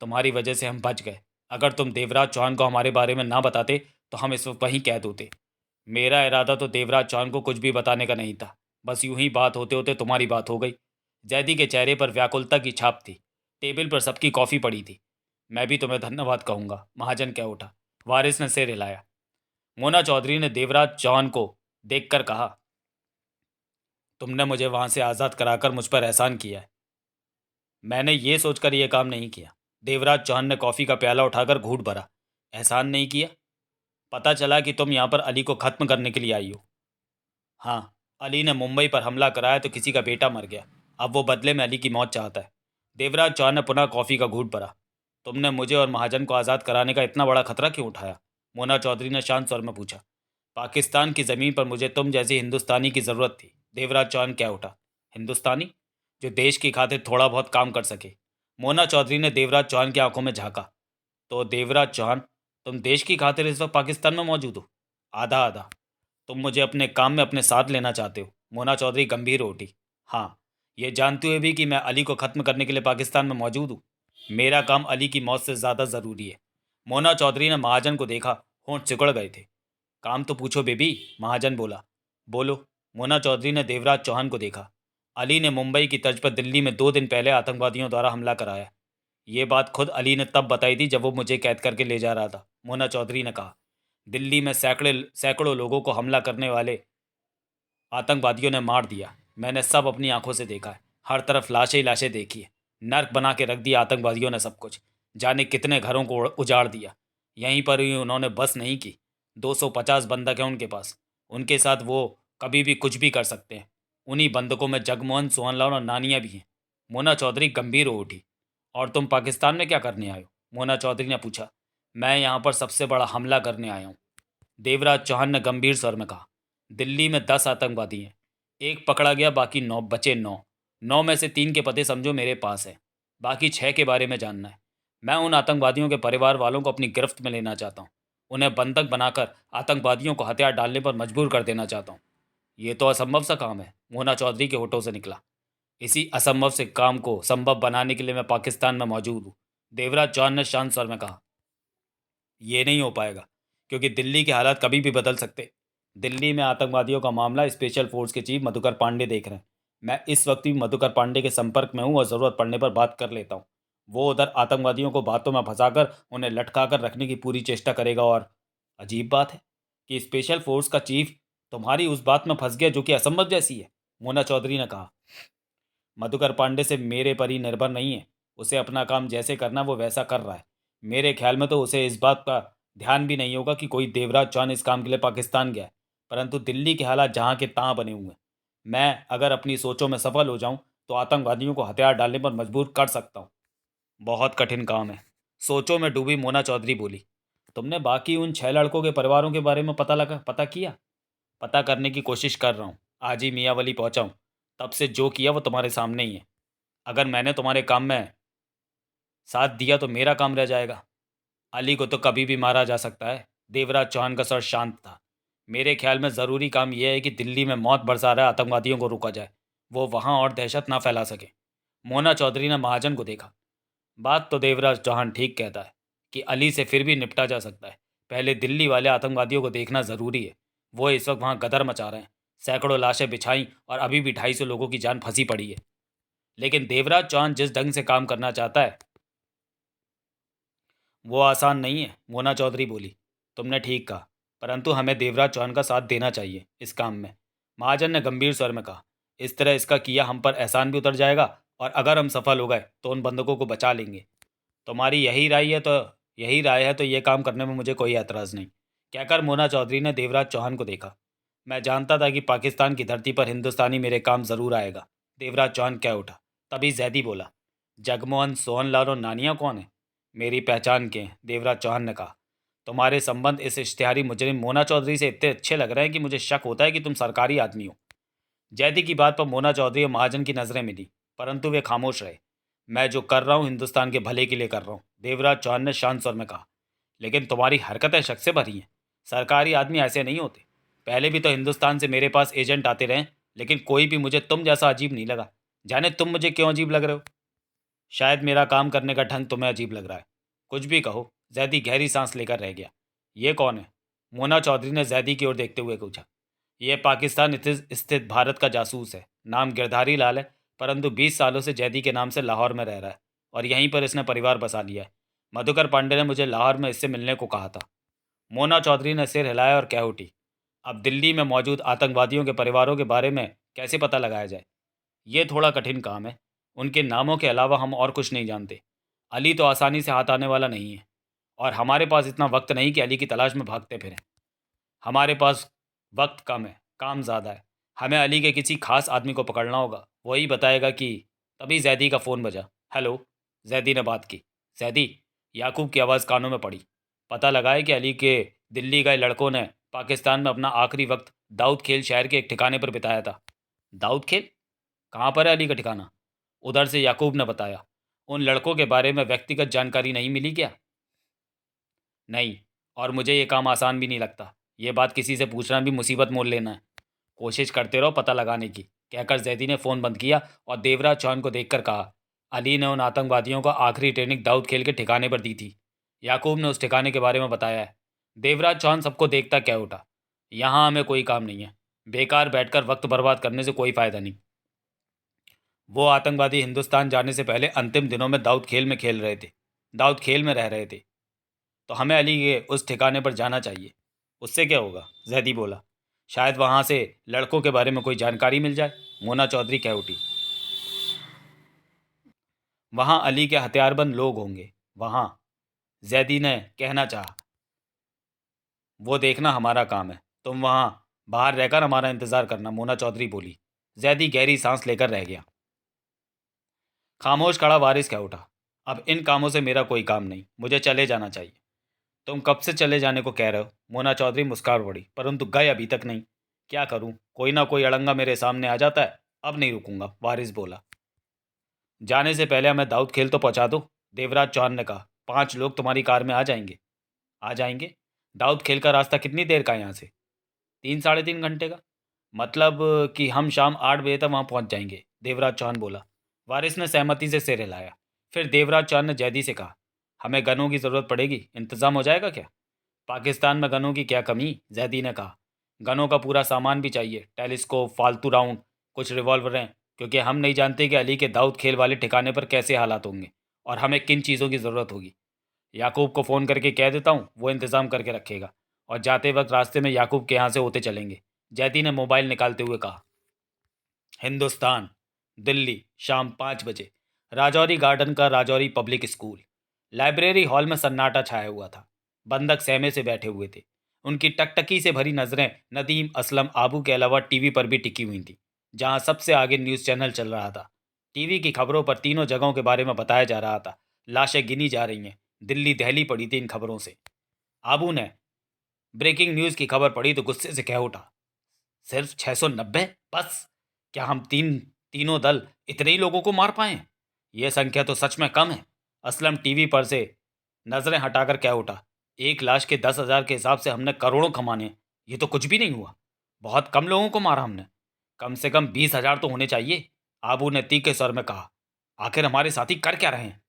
तुम्हारी वजह से हम बच गए। अगर तुम देवराज चौहान को हमारे बारे में ना बताते तो हम इस वक्त वहीं कैद होते। मेरा इरादा तो देवराज चौहान को कुछ भी बताने का नहीं था। बस यूं ही बात होते होते तुम्हारी बात हो गई। जैदी के चेहरे पर व्याकुलता की छाप थी। टेबल पर सबकी कॉफ़ी पड़ी थी। मैं भी तुम्हें धन्यवाद कहूँगा, महाजन कह उठा। वारिस ने सिर हिलाया। मोना चौधरी ने देवराज चौहान को देखकर कहा, तुमने मुझे वहां से आज़ाद कराकर मुझ पर एहसान किया है। मैंने ये सोचकर यह काम नहीं किया। देवराज चौहान ने कॉफ़ी का प्याला उठाकर घूंट भरा। एहसान नहीं किया? पता चला कि तुम यहाँ पर अली को ख़त्म करने के लिए आई हो। हाँ, अली ने मुंबई पर हमला कराया तो किसी का बेटा मर गया। अब वो बदले में अली की मौत चाहता है। देवराज चौहान ने पुनः कॉफ़ी का घूंट भरा। तुमने मुझे और महाजन को आज़ाद कराने का इतना बड़ा खतरा क्यों उठाया? मोना चौधरी ने शांत स्वर में पूछा। पाकिस्तान की ज़मीन पर मुझे तुम जैसे हिंदुस्तानी की ज़रूरत थी। देवराज चौहान क्या उठा। हिंदुस्तानी जो देश की खातिर थोड़ा बहुत काम कर सके। मोना चौधरी ने देवराज चौहान की आंखों में झांका। तो देवराज चौहान, तुम देश की खातिर इस वक्त पाकिस्तान में मौजूद हो? आधा आधा। तुम मुझे अपने काम में अपने साथ लेना चाहते हो? मोना चौधरी गंभीर हो उठी। हाँ, ये जानते हुए भी कि मैं अली को ख़त्म करने के लिए पाकिस्तान में मौजूद हूँ। मेरा काम अली की मौत से ज़्यादा ज़रूरी है। मोना चौधरी ने महाजन को देखा। होंठ सिकुड़ गए थे। काम तो पूछो बेबी, महाजन बोला। बोलो। मोना चौधरी ने देवराज चौहान को देखा। अली ने मुंबई की तर्ज पर दिल्ली में 2 दिन पहले आतंकवादियों द्वारा हमला कराया। ये बात खुद अली ने तब बताई थी जब वो मुझे कैद करके ले जा रहा था, मोना चौधरी ने कहा। दिल्ली में सैकड़ों लोगों को हमला करने वाले आतंकवादियों ने मार दिया। मैंने सब अपनी आंखों से देखा है। हर तरफ लाशें ही लाशें देखी है। नर्क बना के रख दिया आतंकवादियों ने सब कुछ। जाने कितने घरों को उजाड़ दिया। यहीं पर ही उन्होंने बस नहीं की। 250 बंदक हैं उनके पास। उनके साथ वो कभी भी कुछ भी कर सकते हैं। उन्हीं बंदकों में जगमोहन, सोहनलाल और नानिया भी हैं। मोना चौधरी गंभीर हो उठी। और तुम पाकिस्तान में क्या करने आए हो? मोना चौधरी ने पूछा। मैं यहाँ पर सबसे बड़ा हमला करने आया हूँ, देवराज चौहान ने गंभीर स्वर में कहा। दिल्ली में 10 आतंकवादी हैं। एक पकड़ा गया, बाकी 9 बचे। 9 में से 3 के पते समझो मेरे पास है। बाकी 6 के बारे में जानना है। मैं उन आतंकवादियों के परिवार वालों को अपनी गिरफ्त में लेना चाहता हूँ। उन्हें बंधक बनाकर आतंकवादियों को हथियार डालने पर मजबूर कर देना चाहता हूँ। ये तो असंभव सा काम है, मोना चौधरी के होठों से निकला। इसी असंभव से काम को संभव बनाने के लिए मैं पाकिस्तान में मौजूद हूँ, देवराज चौहान ने शांत स्वर में कहा। ये नहीं हो पाएगा, क्योंकि दिल्ली के हालात कभी भी बदल सकते। दिल्ली में आतंकवादियों का मामला स्पेशल फोर्स के चीफ मधुकर पांडे देख रहे हैं। मैं इस वक्त भी मधुकर पांडे के संपर्क में हूँ और ज़रूरत पड़ने पर बात कर लेता हूँ। वो उधर आतंकवादियों को बातों में फंसाकर उन्हें लटका कर रखने की पूरी चेष्टा करेगा। और अजीब बात है कि स्पेशल फोर्स का चीफ तुम्हारी उस बात में फंस गया जो कि असंभव जैसी है, मोना चौधरी ने कहा। मधुकर पांडे से मेरे पर ही निर्भर नहीं है। उसे अपना काम जैसे करना वो वैसा कर रहा है। मेरे ख्याल में तो उसे इस बात का ध्यान भी नहीं होगा कि कोई देवराज चौहान इस काम के लिए पाकिस्तान गया है, परंतु दिल्ली के हालात जहाँ के तहाँ बने हुए हैं। मैं अगर अपनी सोचों में सफल हो जाऊं तो आतंकवादियों को हथियार डालने पर मजबूर कर सकता हूँ। बहुत कठिन काम है, सोचों में डूबी मोना चौधरी बोली। तुमने बाकी उन 6 लड़कों के परिवारों के बारे में पता किया? पता करने की कोशिश कर रहा हूँ। आज ही मियाँ वाली पहुँचा हूँ। तब से जो किया वो तुम्हारे सामने ही है। अगर मैंने तुम्हारे काम में साथ दिया तो मेरा काम रह जाएगा। अली को तो कभी भी मारा जा सकता है। देवराज चौहान का स्वर शांत था। मेरे ख्याल में ज़रूरी काम यह है कि दिल्ली में मौत बरसा रहे आतंकवादियों को रोका जाए, वो वहाँ और दहशत ना फैला सके। मोना चौधरी ने महाजन को देखा। बात तो देवराज चौहान ठीक कहता है कि अली से फिर भी निपटा जा सकता है। पहले दिल्ली वाले आतंकवादियों को देखना ज़रूरी है। वो इस वक्त वहाँ गदर मचा रहे हैं। सैकड़ों लाशें बिछाई और अभी भी 250 लोगों की जान फंसी पड़ी है। लेकिन देवराज चौहान जिस ढंग से काम करना चाहता है वो आसान नहीं है, मोना चौधरी बोली। तुमने ठीक कहा, परंतु हमें देवराज चौहान का साथ देना चाहिए इस काम में। महाजन ने गंभीर स्वर में कहा। इस तरह इसका किया हम पर एहसान भी उतर जाएगा, और अगर हम सफल हो गए तो उन बंधकों को बचा लेंगे। तुम्हारी यही राय है तो ये काम करने में मुझे कोई एतराज़ नहीं, कहकर मोना चौधरी ने देवराज चौहान को देखा। मैं जानता था कि पाकिस्तान की धरती पर हिंदुस्तानी मेरे काम ज़रूर आएगा। देवराज चौहान कह उठा। तभी जैदी बोला, जगमोहन, सोहनलाल और नानिया कौन है? मेरी पहचान के हैं, देवराज चौहान ने कहा। तुम्हारे संबंध इस इश्तिहारी मुजरिम मोना चौधरी से इतने अच्छे लग रहे हैं कि मुझे शक होता है कि तुम सरकारी आदमी हो। जैदी की बात पर मोना चौधरी और महाजन की नज़रें मिली, परंतु वे खामोश रहे। मैं जो कर रहा हूँ हिंदुस्तान के भले के लिए कर रहा हूँ, देवराज चौहान ने शांत स्वर में कहा। लेकिन तुम्हारी हरकतें शक से भरी हैं। सरकारी आदमी ऐसे नहीं होते। पहले भी तो हिंदुस्तान से मेरे पास एजेंट आते रहे, लेकिन कोई भी मुझे तुम जैसा अजीब नहीं लगा। जाने तुम मुझे क्यों अजीब लग रहे हो? शायद मेरा काम करने का ढंग तुम्हें अजीब लग रहा है। कुछ भी कहो। जैदी गहरी सांस लेकर रह गया। ये कौन है? मोना चौधरी ने जैदी की ओर देखते हुए पूछा। यह पाकिस्तान स्थित भारत का जासूस है। नाम गिरधारी लाल है, परंतु 20 सालों से जैदी के नाम से लाहौर में रह रहा है और यहीं पर इसने परिवार बसा लिया है। मधुकर पांडे ने मुझे लाहौर में इससे मिलने को कहा था। मोना चौधरी ने सिर हिलाया और कह उठी, अब दिल्ली में मौजूद आतंकवादियों के परिवारों के बारे में कैसे पता लगाया जाए? ये थोड़ा कठिन काम है। उनके नामों के अलावा हम और कुछ नहीं जानते। अली तो आसानी से हाथ आने वाला नहीं है, और हमारे पास इतना वक्त नहीं कि अली की तलाश में भागते फिरें। हमारे पास वक्त कम है, काम ज़्यादा है। हमें अली के किसी खास आदमी को पकड़ना होगा, वही बताएगा कि। तभी जैदी का फ़ोन बजा। हेलो, जैदी ने बात की। जैदी, याकूब की आवाज़ कानों में पड़ी। पता लगा है कि अली के दिल्ली गए लड़कों ने पाकिस्तान में अपना आखिरी वक्त दाऊद खेल शहर के एक ठिकाने पर बिताया था। दाऊद खेल? कहाँ पर है अली का ठिकाना? उधर से याकूब ने बताया। उन लड़कों के बारे में व्यक्तिगत जानकारी नहीं मिली क्या? नहीं, और मुझे ये काम आसान भी नहीं लगता। ये बात किसी से पूछना भी मुसीबत मोल लेना है। कोशिश करते रहो पता लगाने की, कहकर जैदी ने फ़ोन बंद किया और देवराज चौहान को देखकर कहा, अली ने उन आतंकवादियों को आखिरी ट्रेनिंग दाऊद खेल के ठिकाने पर दी थी। याकूब ने उस ठिकाने के बारे में बताया है। देवराज चौहान सबको देखता कह उठा, यहाँ हमें कोई काम नहीं है। बेकार बैठकर वक्त बर्बाद करने से कोई फ़ायदा नहीं। वो आतंकवादी हिंदुस्तान जाने से पहले अंतिम दिनों में दाऊद खेल में रह रहे थे। तो हमें अली के उस ठिकाने पर जाना चाहिए। उससे क्या होगा? जैदी बोला। शायद वहाँ से लड़कों के बारे में कोई जानकारी मिल जाए, मोना चौधरी कह उठी। वहाँ अली के हथियारबंद लोग होंगे। वहाँ, जैदी ने कहना चाहा। वो देखना हमारा काम है। तुम वहाँ बाहर रहकर हमारा इंतज़ार करना, मोना चौधरी बोली। जैदी गहरी सांस लेकर रह गया। खामोश खड़ा वारिस कह उठा, अब इन कामों से मेरा कोई काम नहीं, मुझे चले जाना चाहिए। तुम कब से चले जाने को कह रहे हो? मोना चौधरी मुस्कुरा पड़ी। परंतु गए अभी तक नहीं। क्या करूं, कोई ना कोई अड़ंगा मेरे सामने आ जाता है। अब नहीं रुकूंगा, वारिस बोला। जाने से पहले हमें दाऊद खेल तो पहुंचा दो, देवराज चौहान ने कहा। 5 लोग तुम्हारी कार में आ जाएंगे। आ जाएंगे? दाऊद खेल का रास्ता कितनी देर का है यहाँ से? 3 साढ़े 3 घंटे का। मतलब कि हम शाम 8 बजे तक वहाँ पहुँच जाएंगे, देवराज चौहान बोला। वारिस ने सहमति से सिर हिलाया। फिर देवराज चौहान ने जैदी से कहा, हमें गनों की ज़रूरत पड़ेगी, इंतज़ाम हो जाएगा क्या? पाकिस्तान में गनों की क्या कमी, जैदी ने कहा। गनों का पूरा सामान भी चाहिए, टेलीस्कोप, फालतू राउंड, कुछ रिवॉल्वरें, क्योंकि हम नहीं जानते कि अली के दाऊद खेल वाले ठिकाने पर कैसे हालात होंगे और हमें किन चीज़ों की ज़रूरत होगी। याकूब को फ़ोन करके कह देता हूँ, वो इंतज़ाम करके रखेगा, और जाते वक्त रास्ते में याकूब के यहाँ से होते चलेंगे। जैदी ने मोबाइल निकालते हुए कहा। हिंदुस्तान, दिल्ली, शाम 5 बजे। राजौरी गार्डन का Rajouri public school. Library hall में सन्नाटा छाया हुआ था। बंधक सहमे से बैठे हुए थे। उनकी टकटकी से भरी नजरें नदीम, असलम, आबू के अलावा टीवी पर भी टिकी हुई थीं, जहां सबसे आगे न्यूज़ चैनल चल रहा था। टीवी की खबरों पर तीनों जगहों के बारे में बताया जा रहा था। लाशें गिनी जा रही हैं। दिल्ली दहली पड़ी थी इन खबरों से। आबू ने ब्रेकिंग न्यूज़ की खबर पढ़ी तो गुस्से से कह उठा, सिर्फ 690? बस? क्या हम तीनों दल इतने ही लोगों को मार पाए? यह संख्या तो सच में कम है। असलम टीवी पर से नजरें हटाकर कह उठा, एक लाश के 10,000 के हिसाब से हमने करोड़ों कमाने, ये तो कुछ भी नहीं हुआ। बहुत कम लोगों को मारा हमने। कम से कम 20,000 तो होने चाहिए। आबू ने तीखे स्वर में कहा, आखिर हमारे साथी कर क्या रहे हैं?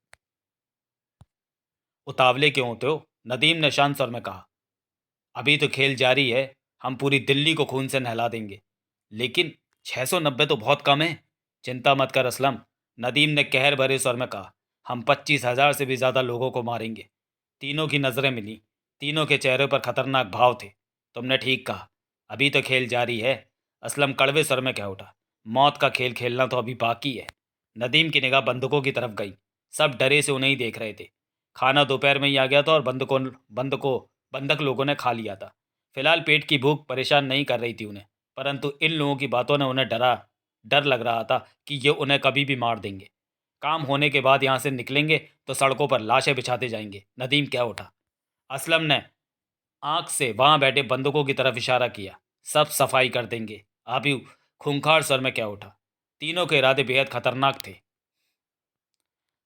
उतावले क्यों होते हो? नदीम ने शांत स्वर में कहा, अभी तो खेल जारी है। हम पूरी दिल्ली को खून से नहला देंगे। लेकिन 690 तो बहुत कम है। चिंता मत कर असलम, नदीम ने कहर भरे स्वर में कहा, हम 25,000 से भी ज्यादा लोगों को मारेंगे। तीनों की नजरें मिली। तीनों के चेहरे पर खतरनाक भाव थे। तुमने ठीक कहा, अभी तो खेल जारी है। असलम कड़वे स्वर में कह उठा, मौत का खेल खेलना तो अभी बाकी है। नदीम की निगाह बंदूकों की तरफ गई। सब डरे से उन्हें ही देख रहे थे। खाना दोपहर में ही आ गया था और बंदक लोगों ने खा लिया था। फिलहाल पेट की भूख परेशान नहीं कर रही थी उन्हें, परंतु इन लोगों की बातों ने उन्हें डर लग रहा था कि ये उन्हें कभी भी मार देंगे। काम होने के बाद यहाँ से निकलेंगे तो सड़कों पर लाशें बिछाते जाएंगे। नदीम क्या उठा। असलम ने आंख से वहां बैठे बंदूकों की तरफ इशारा किया, सब सफाई कर देंगे। आबिऊ खूंखार स्वर में क्या उठा। तीनों के इरादे बेहद खतरनाक थे।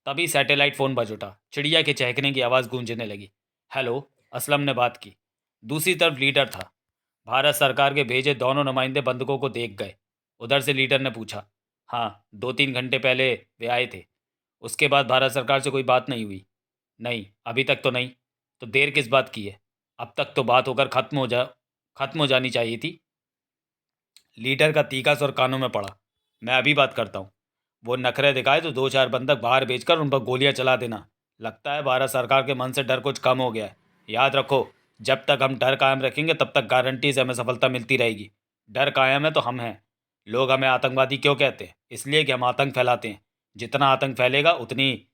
तभी सैटेलाइट फोन बज उठा। चिड़िया के चहकने की आवाज़ गूंजने लगी। हेलो, असलम ने बात की। दूसरी तरफ लीडर था। भारत सरकार के भेजे दोनों नुमाइंदे बंदूकों को देख गए। उधर से लीडर ने पूछा, हाँ, 2-3 घंटे पहले वे आए थे। उसके बाद भारत सरकार से कोई बात नहीं हुई? नहीं, अभी तक तो नहीं। तो देर किस बात की है? अब तक तो बात होकर खत्म हो जानी चाहिए थी। लीडर का तीखा स्वर कानों में पड़ा। मैं अभी बात करता हूँ। वो नखरे दिखाए तो 2-4 बंदक बाहर भेजकर उन पर गोलियां चला देना। लगता है भारत सरकार के मन से डर कुछ कम हो गया है। याद रखो, जब तक हम डर कायम रखेंगे तब तक गारंटी से हमें सफलता मिलती रहेगी। डर कायम है तो हम हैं। लोग हमें आतंकवादी क्यों कहते हैं? इसलिए कि हम आतंक फैलाते हैं। जितना आतंक फैलेगा उतनी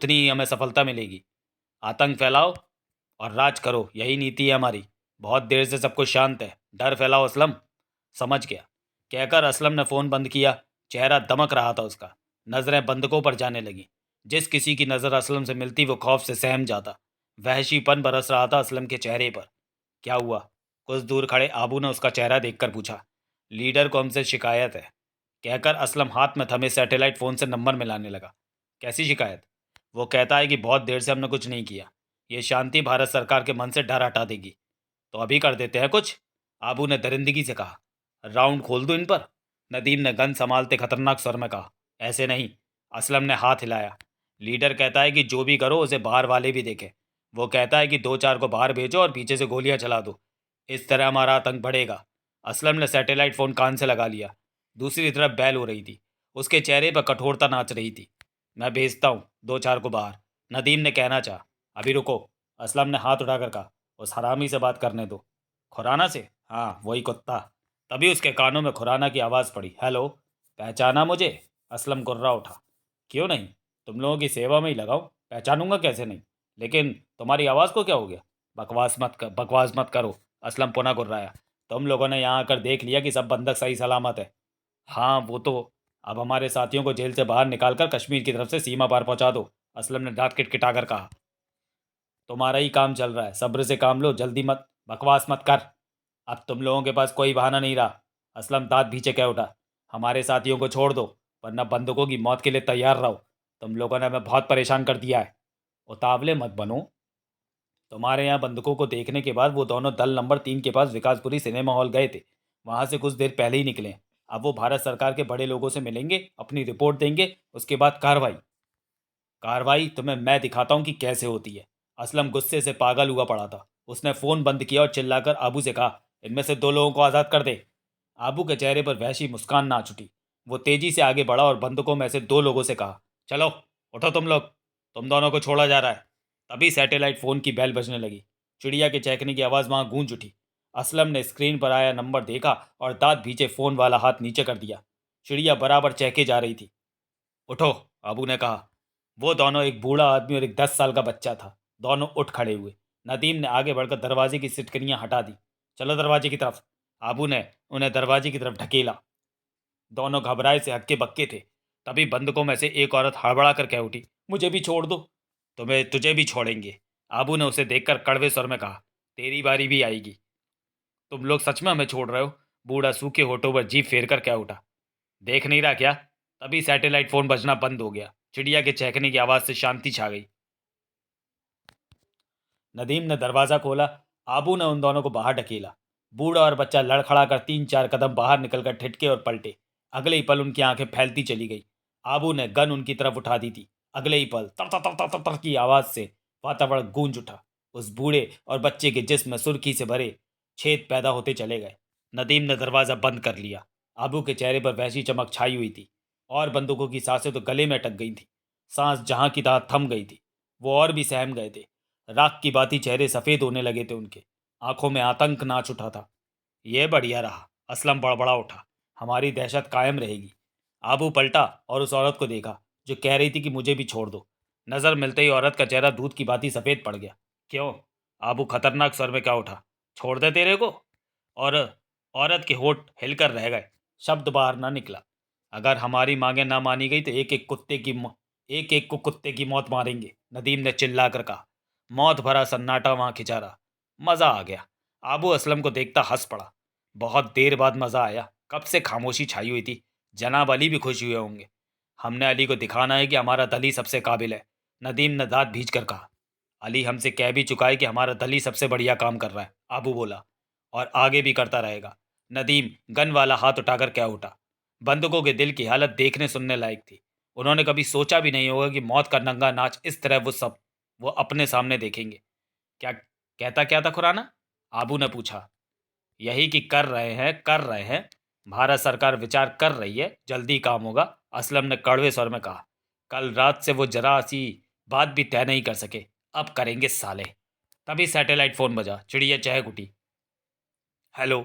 ही हमें सफलता मिलेगी। आतंक फैलाओ और राज करो, यही नीति है हमारी। बहुत देर से सब कुछ शांत है। डर फैलाओ असलम। समझ गया, कहकर असलम ने फ़ोन बंद किया। चेहरा दमक रहा था उसका। नज़रें बंदूकों पर जाने लगीं। जिस किसी की नज़र असलम से मिलती वो खौफ से सहम जाता। वहशीपन बरस रहा था असलम के चेहरे पर। क्या हुआ? कुछ दूर खड़े आबू ने उसका चेहरा देखकर पूछा। लीडर को हमसे शिकायत है, कहकर असलम हाथ में थमे सैटेलाइट फ़ोन से नंबर मिलाने लगा। कैसी शिकायत? वो कहता है कि बहुत देर से हमने कुछ नहीं किया। ये शांति भारत सरकार के मन से डर हटा देगी। तो अभी कर देते हैं कुछ, आबू ने दरिंदगी से कहा। राउंड खोल दो इन पर, नदीम ने गन संभालते खतरनाक स्वर में कहा। ऐसे नहीं, असलम ने हाथ हिलाया। लीडर कहता है कि जो भी करो उसे बाहर वाले भी देखें। वो कहता है कि 2-4 को बाहर भेजो और पीछे से गोलियां चला दो। इस तरह हमारा आतंक बढ़ेगा। असलम ने सैटेलाइट फ़ोन कान से लगा लिया। दूसरी तरफ बैल हो रही थी। उसके चेहरे पर कठोरता नाच रही थी। मैं भेजता हूँ 2-4 को बाहर, नदीम ने कहना चाहा। अभी रुको, असलम ने हाथ उठाकर कहा। उस हरामी से बात करने दो। खुराना से? हाँ, वही कुत्ता। तभी उसके कानों में खुराना की आवाज़ पड़ी। हेलो, पहचाना मुझे? असलम गुर्रा उठा। क्यों नहीं, तुम लोगों की सेवा में ही लगाओ, पहचानूंगा कैसे नहीं। लेकिन तुम्हारी आवाज़ को क्या हो गया? बकवास मत करो, असलम पुनः गुर्राया। तुम लोगों ने यहाँ आकर देख लिया कि सब बंधक सही सलामत है। हाँ, वो तो। अब हमारे साथियों को जेल से बाहर निकालकर कश्मीर की तरफ से सीमा पार पहुंचा दो, असलम ने दांत किटकिटाकर कहा। तुम्हारा ही काम चल रहा है, सब्र से काम लो, जल्दी मत बकवास मत कर। अब तुम लोगों के पास कोई बहाना नहीं रहा, असलम दांत भींचे कह उठा। हमारे साथियों को छोड़ दो, वरना बंदूकों की मौत के लिए तैयार रहो। तुम लोगों ने हमें बहुत परेशान कर दिया है। उतावले मत बनो। तुम्हारे यहाँ बंदूकों को देखने के बाद वो दोनों दल नंबर 3 के पास विकासपुरी सिनेमा हॉल गए थे। वहाँ से कुछ देर पहले ही निकले हैं। अब वो भारत सरकार के बड़े लोगों से मिलेंगे, अपनी रिपोर्ट देंगे, उसके बाद कार्रवाई। कार्रवाई तुम्हें मैं दिखाता हूँ कि कैसे होती है। असलम गुस्से से पागल हुआ पड़ा था। उसने फ़ोन बंद किया और चिल्लाकर आबू से कहा, इनमें से 2 लोगों को आज़ाद कर दे। आबू के चेहरे पर वहशी मुस्कान नाच उठी। वो तेजी से आगे बढ़ा और बंदूकों में से 2 लोगों से कहा, चलो उठो तुम लोग, तुम दोनों को छोड़ा जा रहा है। तभी सैटेलाइट फ़ोन की बेल बजने लगी। चिड़िया के चहकने की आवाज़ वहाँ गूंज उठी। असलम ने स्क्रीन पर आया नंबर देखा और दांत भींचे फ़ोन वाला हाथ नीचे कर दिया। चिड़िया बराबर चहके जा रही थी। उठो, आबू ने कहा। वो दोनों, एक बूढ़ा आदमी और एक 10 साल का बच्चा था, दोनों उठ खड़े हुए। नदीम ने आगे बढ़कर दरवाजे की सिटकनियां हटा दी। चलो दरवाजे की तरफ। आबू ने उन्हें दरवाजे की तरफ ढकेला। दोनों घबराए से हक्के बक्के थे। तभी बंदूकों में से एक औरत हड़बड़ा कर कह उठी, मुझे भी छोड़ दो। तुम्हें तुझे भी छोड़ेंगे। आबू ने उसे देखकर कड़वे स्वर में कहा, तेरी बारी भी आएगी। तुम लोग सच में हमें छोड़ रहे हो? बूढ़ा सूखे होठों पर जीभ फेर कर कह उठा। देख नहीं रहा क्या? तभी सैटेलाइट फोन बजना बंद हो गया। चिड़िया के चहकने की आवाज से शांति छा गई। नदीम ने दरवाजा खोला। आबू ने उन दोनों को बाहर ढकेला। बूढ़ा और बच्चा लड़खड़ा कर 3-4 कदम बाहर निकलकर ठिठके और पलटे। अगले ही पल उनकी आंखें फैलती चली गई। आबू ने गन उनकी तरफ उठा दी थी। अगले ही पल तर तर तर तर तर तर की आवाज से वातावरण गूंज उठा। उस बूढ़े और बच्चे के जिस्म में सुर्खी से भरे छेद पैदा होते चले गए। नदीम ने दरवाजा बंद कर लिया। आबू के चेहरे पर वैसी चमक छाई हुई थी और बंदूकों की सांसें तो गले में अटक गई थी। सांस जहां की तहां थम गई थी। वो और भी सहम गए थे। राख की बाती चेहरे सफेद होने लगे थे उनके। आंखों में आतंक नाच उठा था। यह बढ़िया रहा। असलम बड़बड़ा उठा। हमारी दहशत कायम रहेगी। आबू पलटा और उस औरत को देखा जो कह रही थी कि मुझे भी छोड़ दो। नजर मिलते ही औरत का चेहरा दूध की बाती सफेद पड़ गया। क्यों? आबू खतरनाक स्वर में क्या उठा। छोड़ दे तेरे को? और औरत के होठ हिलकर रह गए। शब्द बाहर ना निकला। अगर हमारी मांगे ना मानी गई तो एक एक को कुत्ते की मौत मारेंगे, नदीम ने चिल्लाकर कहा। मौत भरा सन्नाटा वहां खिंचा रहा। मजा आ गया। आबू असलम को देखता हंस पड़ा। बहुत देर बाद मजा आया। कब से खामोशी छाई हुई थी। जनाब अली भी खुश हुए होंगे। हमने अली को दिखाना है कि हमारा दल ही सबसे काबिल है, नदीम ने दांत भींच कर कहा। अली हमसे कह भी चुका है कि हमारा दल ही सबसे बढ़िया काम कर रहा है, आबू बोला, और आगे भी करता रहेगा। नदीम गन वाला हाथ उठाकर क्या उठा। बंदूकों के दिल की हालत देखने सुनने लायक थी। उन्होंने कभी सोचा भी नहीं होगा कि मौत का नंगा नाच इस तरह वो अपने सामने देखेंगे। क्या कहता क्या था खुराना? आबू ने पूछा। यही कि कर रहे हैं। भारत सरकार विचार कर रही है, जल्दी काम होगा, असलम ने कड़वे स्वर में कहा। कल रात से वो जरा सी बात भी तय नहीं कर सके, अब करेंगे साले। तभी सैटेलाइट फोन बजा। चिड़िया चहक उठी। हेलो,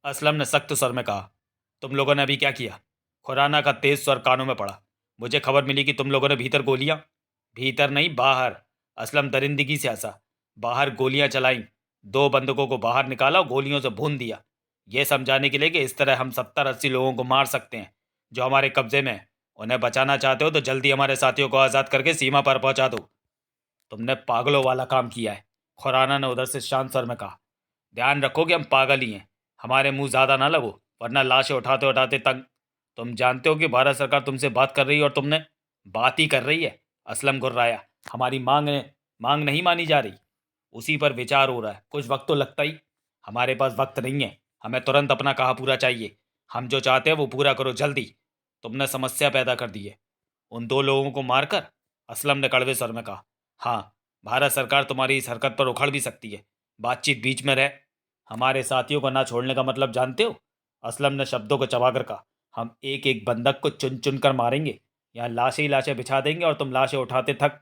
असलम ने सख्त स्वर में कहा। तुम लोगों ने अभी क्या किया? खुराना का तेज स्वर कानों में पड़ा। मुझे खबर मिली कि तुम लोगों ने भीतर गोलियां। भीतर नहीं, बाहर। असलम दरिंदगी से हंसा। बाहर गोलियां चलाई। 2 बंदूकों को बाहर निकाला और गोलियों से भून दिया। यह समझाने के लिए कि इस तरह हम 70-80 लोगों को मार सकते हैं जो हमारे कब्जे में हैं। उन्हें बचाना चाहते हो तो जल्दी हमारे साथियों को आज़ाद करके सीमा पर पहुंचा दो। तुमने पागलों वाला काम किया है, खुराना ने उधर से शांत स्वर में कहा। ध्यान रखो कि हम पागल ही हैं। हमारे मुंह ज़्यादा ना लगो, वरना लाशें उठाते उठाते तंग। तुम जानते हो कि भारत सरकार तुमसे बात कर रही है और तुमने बात ही कर रही है। असलम गुर्राया। हमारी मांग नहीं मानी जा रही। उसी पर विचार हो रहा है। कुछ वक्त तो लगता ही। हमारे पास वक्त नहीं है। हमें तुरंत अपना कहा पूरा चाहिए। हम जो चाहते हैं वो पूरा करो जल्दी। तुमने समस्या पैदा कर दी है उन 2 लोगों को मारकर, असलम ने कड़वे स्वर में कहा। हाँ, भारत सरकार तुम्हारी इस हरकत पर उखड़ भी सकती है। बातचीत बीच में रहे। हमारे साथियों को ना छोड़ने का मतलब जानते हो? असलम ने शब्दों को चबाकर कहा। हम एक एक बंदक को चुन चुन कर मारेंगे। यहाँ लाशें ही लाशें बिछा देंगे और तुम लाशें उठाते थक।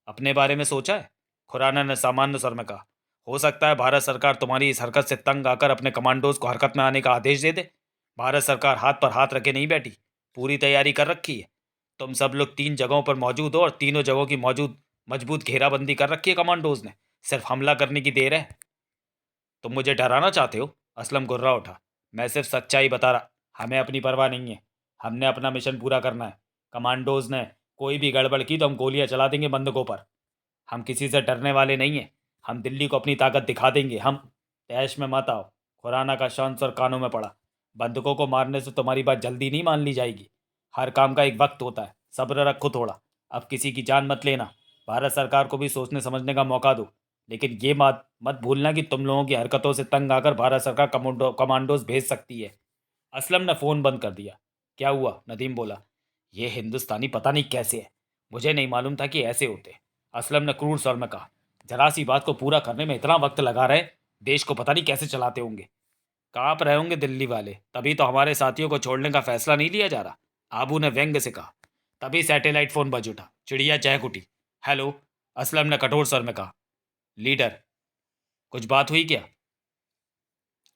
अपने बारे में सोचा है? खुराना ने सामान्य स्वर में कहा। हो सकता है भारत सरकार तुम्हारी इस हरकत से तंग आकर अपने कमांडोज को हरकत में आने का आदेश दे दे। भारत सरकार हाथ पर हाथ रखे नहीं बैठी, पूरी तैयारी कर रखी है। तुम सब लोग 3 जगहों पर मौजूद हो और तीनों जगहों की मजबूत घेराबंदी कर रखी है कमांडोज ने। सिर्फ हमला करने की देर है। तुम मुझे डराना चाहते हो? असलम गुर्रा उठा। मैं सिर्फ सच्चाई बता रहा। हमें अपनी परवाह नहीं है। हमने अपना मिशन पूरा करना है। कमांडोज ने कोई भी गड़बड़ की तो हम गोलियां चला देंगे बंदूकों पर। हम किसी से डरने वाले नहीं हैं। हम दिल्ली को अपनी ताकत दिखा देंगे। हम तैश में मत आओ। खुराना का शांत और कानों में पड़ा। बंदूकों को मारने से तुम्हारी बात जल्दी नहीं मान ली जाएगी। हर काम का एक वक्त होता है। सब्र रखो थोड़ा। अब किसी की जान मत लेना। भारत सरकार को भी सोचने समझने का मौका दो। लेकिन ये बात मत भूलना कि तुम लोगों की हरकतों से तंग आकर भारत सरकार कमांडोज भेज सकती है। असलम ने फ़ोन बंद कर दिया। क्या हुआ? नदीम बोला। ये हिंदुस्तानी पता नहीं कैसे है। मुझे नहीं मालूम था कि ऐसे होते। असलम ने क्रूर स्वर में कहा। जरा सी बात को पूरा करने में इतना वक्त लगा रहे। देश को पता नहीं कैसे चलाते होंगे। कांप रहे होंगे दिल्ली वाले, तभी तो हमारे साथियों को छोड़ने का फैसला नहीं लिया जा रहा, आबू ने व्यंग से कहा। तभी सैटेलाइट फोन बज उठा। चिड़िया चहक उठी। हेलो, असलम ने कठोर स्वर में कहा। लीडर, कुछ बात हुई क्या?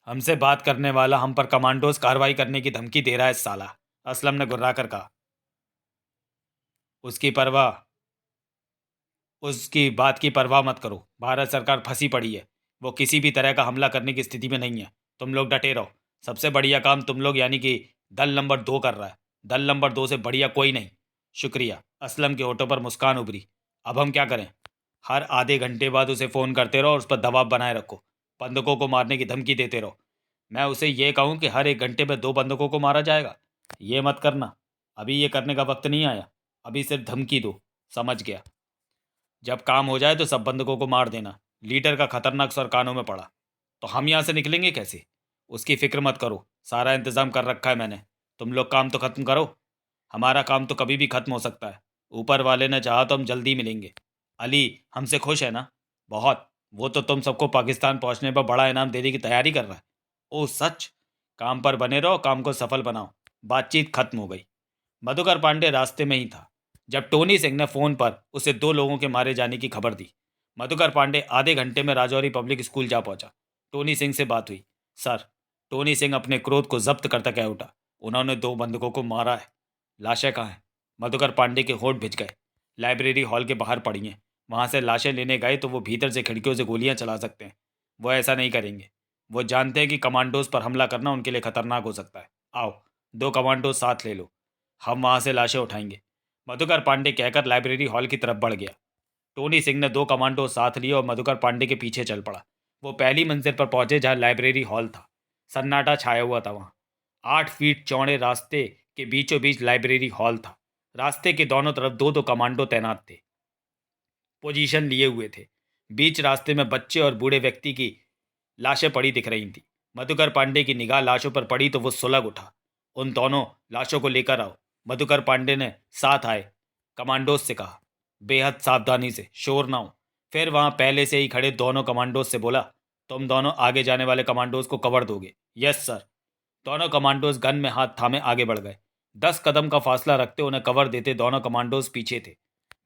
हमसे बात करने वाला हम पर कमांडोज कार्रवाई करने की धमकी दे रहा है साला, असलम ने गुर्रा कर कहा। उसकी परवाह उसकी बात की परवाह मत करो। भारत सरकार फंसी पड़ी है। वो किसी भी तरह का हमला करने की स्थिति में नहीं है। तुम लोग डटे रहो। सबसे बढ़िया काम तुम लोग यानी कि दल नंबर 2 कर रहा है। दल नंबर 2 से बढ़िया कोई नहीं। शुक्रिया। असलम के होठों पर मुस्कान उभरी। अब हम क्या करें? हर आधे घंटे बाद उसे फ़ोन करते रहो और उस पर दबाव बनाए रखो। बंदूकों को मारने की धमकी देते रहो। मैं उसे ये कहूँ कि हर 1 घंटे में 2 बंदूकों को मारा जाएगा, ये मत करना। अभी ये करने का वक्त नहीं आया। अभी सिर्फ धमकी दो। समझ गया? जब काम हो जाए तो सब बंदूकों को मार देना। लीडर का खतरनाक स्वर कानों में पड़ा। तो हम यहाँ से निकलेंगे कैसे? उसकी फिक्र मत करो, सारा इंतजाम कर रखा है मैंने। तुम लोग काम तो खत्म करो। हमारा काम तो कभी भी खत्म हो सकता है। ऊपर वाले ने चाहा तो हम जल्दी मिलेंगे। अली हमसे खुश है ना? बहुत। वो तो तुम सबको पाकिस्तान पहुंचने पर बड़ा इनाम देने की तैयारी कर रहा है। ओह सच? काम पर बने रहो, काम को सफल बनाओ। बातचीत खत्म हो गई। मधुकर पांडे रास्ते में ही था जब टोनी सिंह ने फोन पर उसे 2 लोगों के मारे जाने की खबर दी। मधुकर पांडे आधे घंटे में राजौरी पब्लिक स्कूल जा पहुंचा। टोनी सिंह से बात हुई। सर, टोनी सिंह अपने क्रोध को जब्त करता कह उठा, उन्होंने 2 बंदूकों को मारा है। लाशें कहाँ हैं? मधुकर पांडे के होठ भिज गए। लाइब्रेरी हॉल के बाहर पड़ी हैं। वहां से लाशें लेने गए तो वो भीतर से खिड़कियों से गोलियां चला सकते हैं। वो ऐसा नहीं करेंगे। वो जानते हैं कि कमांडोज पर हमला करना उनके लिए खतरनाक हो सकता है। आओ, 2 कमांडोज साथ ले लो, हम वहां से लाशें उठाएंगे। मधुकर पांडे कहकर लाइब्रेरी हॉल की तरफ बढ़ गया। टोनी सिंह ने 2 कमांडो साथ लिए और मधुकर पांडे के पीछे चल पड़ा। वो पहली मंजिल पर पहुंचे जहां लाइब्रेरी हॉल था। सन्नाटा छाया हुआ था वहां। 8 फीट चौड़े रास्ते के बीचों बीच लाइब्रेरी हॉल था। रास्ते के दोनों तरफ 2-2 कमांडो तैनात थे, पोजीशन लिए हुए थे। बीच रास्ते में बच्चे और बूढ़े व्यक्ति की लाशें पड़ी दिख रही थी। मधुकर पांडे की निगाह लाशों पर पड़ी तो वो सुलग उठा। उन दोनों लाशों को लेकर आओ। मधुकर पांडे ने साथ आए कमांडोज से कहा, बेहद सावधानी से, शोर ना हो। फिर वहां पहले से ही खड़े दोनों कमांडोज से बोला, तुम दोनों आगे जाने वाले कमांडोज को कवर दोगे? Yes sir. दोनों कमांडोज गन में हाथ थामे आगे बढ़ गए। 10 कदम का फासला रखते उन्हें कवर देते दोनों कमांडोज पीछे थे।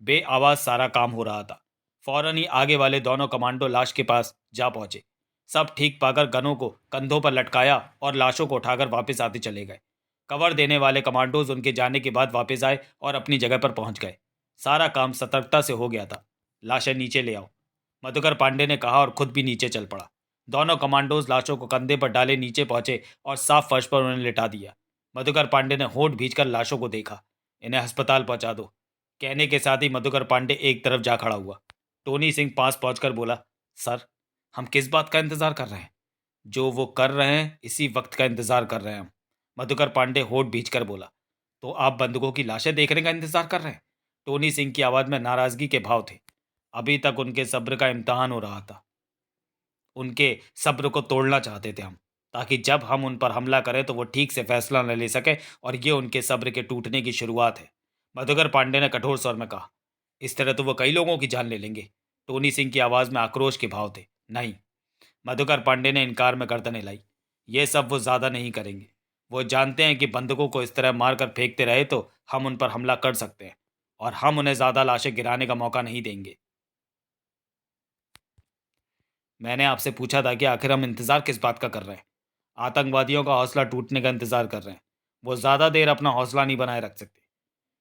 बे आवाज सारा काम हो रहा था। फौरन ही आगे वाले दोनों कमांडो लाश के पास जा पहुंचे। सब ठीक पाकर गनों को कंधों पर लटकाया और लाशों को उठाकर वापस आते चले गए। कवर देने वाले कमांडोज उनके जाने के बाद वापस आए और अपनी जगह पर पहुंच गए। सारा काम सतर्कता से हो गया था। लाशें नीचे ले आओ, मधुकर पांडे ने कहा और खुद भी नीचे चल पड़ा। दोनों कमांडोज लाशों को कंधे पर डाले नीचे पहुंचे और साफ फर्श पर उन्हें लिटा दिया। मधुकर पांडे ने होठ भींचकर लाशों को देखा। इन्हें अस्पताल पहुंचा दो, कहने के साथ ही मधुकर पांडे एक तरफ जा खड़ा हुआ। टोनी सिंह पास पहुंचकर बोला, सर, हम किस बात का इंतजार कर रहे हैं? जो वो कर रहे हैं इसी वक्त का इंतजार कर रहे हैं हम। मधुकर पांडे होठ भींचकर बोला, तो आप बंदूकों की लाशें देखने का इंतजार कर रहे हैं? टोनी सिंह की आवाज में नाराजगी के भाव थे। अभी तक उनके सब्र का इम्तहान हो रहा था। उनके सब्र को तोड़ना चाहते थे हम, ताकि जब हम उन पर हमला करें तो वो ठीक से फैसला न ले सके, और ये उनके सब्र के टूटने की शुरुआत है। मधुकर पांडे ने कठोर स्वर में कहा, इस तरह तो वो कई लोगों की जान ले लेंगे। टोनी सिंह की आवाज में आक्रोश के भाव थे। नहीं, मधुकर पांडे ने इनकार में गर्दन हिलाई। ये सब वो ज्यादा नहीं करेंगे। वो जानते हैं कि बंदूकों को इस तरह मारकर फेंकते रहे तो हम उन पर हमला कर सकते हैं, और हम उन्हें ज्यादा लाशें गिराने का मौका नहीं देंगे। मैंने आपसे पूछा था कि आखिर हम इंतजार किस बात का कर रहे हैं? आतंकवादियों का हौसला टूटने का इंतजार कर रहे हैं। वो ज्यादा देर अपना हौसला नहीं बनाए रख सकते,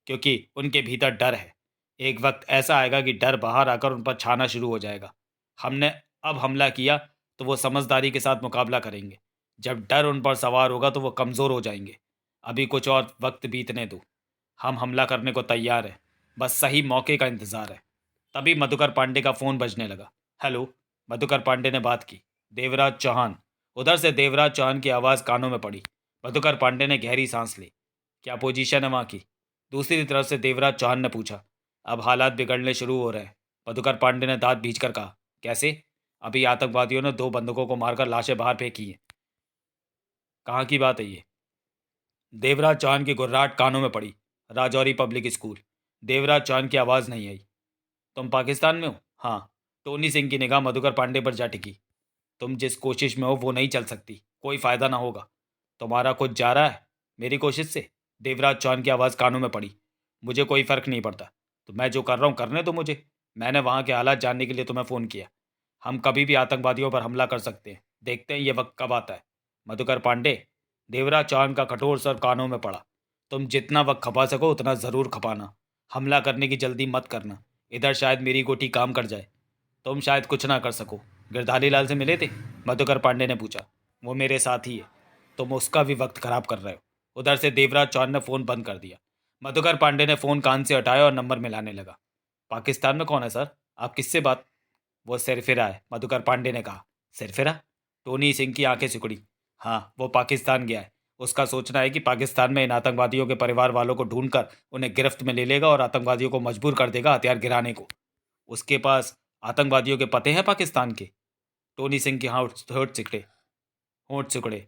क्योंकि उनके भीतर डर है। एक वक्त ऐसा आएगा कि डर बाहर आकर उन पर छाना शुरू हो जाएगा। हमने अब हमला किया तो वो समझदारी के साथ मुकाबला करेंगे। जब डर उन पर सवार होगा तो वो कमज़ोर हो जाएंगे। अभी कुछ और वक्त बीतने दो। हम हमला करने को तैयार हैं, बस सही मौके का इंतज़ार है। तभी मधुकर पांडे का फ़ोन बजने लगा। हेलो, मधुकर पांडे ने बात की। देवराज चौहान। उधर से देवराज चौहान की आवाज़ कानों में पड़ी। मधुकर पांडे ने गहरी सांस ली। क्या पोजीशन है वहाँ की? दूसरी तरफ से देवराज चौहान ने पूछा। अब हालात बिगड़ने शुरू हो रहे हैं, मधुकर पांडे ने दांत भींचकर कहा। कैसे? अभी आतंकवादियों ने 2 बंदूकों को मारकर लाशें बाहर फेंकी हैं। कहाँ की बात है ये? देवराज चौहान की गुर्राहट कानों में पड़ी। Rajouri public school. देवराज चौहान की आवाज़ नहीं आई। तुम पाकिस्तान में हो? हाँ। टोनी सिंह की निगाह मधुकर पांडे पर जा टिकी। तुम जिस कोशिश में हो वो नहीं चल सकती, कोई फायदा ना होगा। तुम्हारा कुछ जा रहा है मेरी कोशिश से? देवराज चौहान की आवाज़ कानों में पड़ी। मुझे कोई फ़र्क नहीं पड़ता, तो मैं जो कर रहा हूँ करने दो मुझे। मैंने वहाँ के हालात जानने के लिए तुम्हें फ़ोन किया। हम कभी भी आतंकवादियों पर हमला कर सकते हैं, देखते हैं ये वक्त कब आता है। मधुकर पांडे, देवराज चौहान का कठोर स्वर कानों में पड़ा। तुम जितना वक्त खपा सको उतना ज़रूर खपाना। हमला करने की जल्दी मत करना, इधर शायद मेरी गोटी काम कर जाए। तुम शायद कुछ ना कर सको। गिरधारी लाल से मिले थे? मधुकर पांडे ने पूछा। वो मेरे साथ ही है। तुम उसका भी वक्त खराब कर रहे हो। उधर से देवराज चौहान ने फ़ोन बंद कर दिया। मधुकर पांडे ने फ़ोन कान से हटाया और नंबर मिलाने लगा। पाकिस्तान में कौन है सर? आप किससे बात? वो सिरफिरा है, मधुकर पांडे ने कहा। सिरफिरा? टोनी सिंह की आंखें सिकुड़ी। हाँ, वो पाकिस्तान गया है। उसका सोचना है कि पाकिस्तान में इन आतंकवादियों के परिवार वालों को ढूंढकर उन्हें गिरफ्त में ले लेगा और आतंकवादियों को मजबूर कर देगा हथियार गिराने को। उसके पास आतंकवादियों के पते हैं पाकिस्तान के? टोनी सिंह के होंठ सिकुड़े।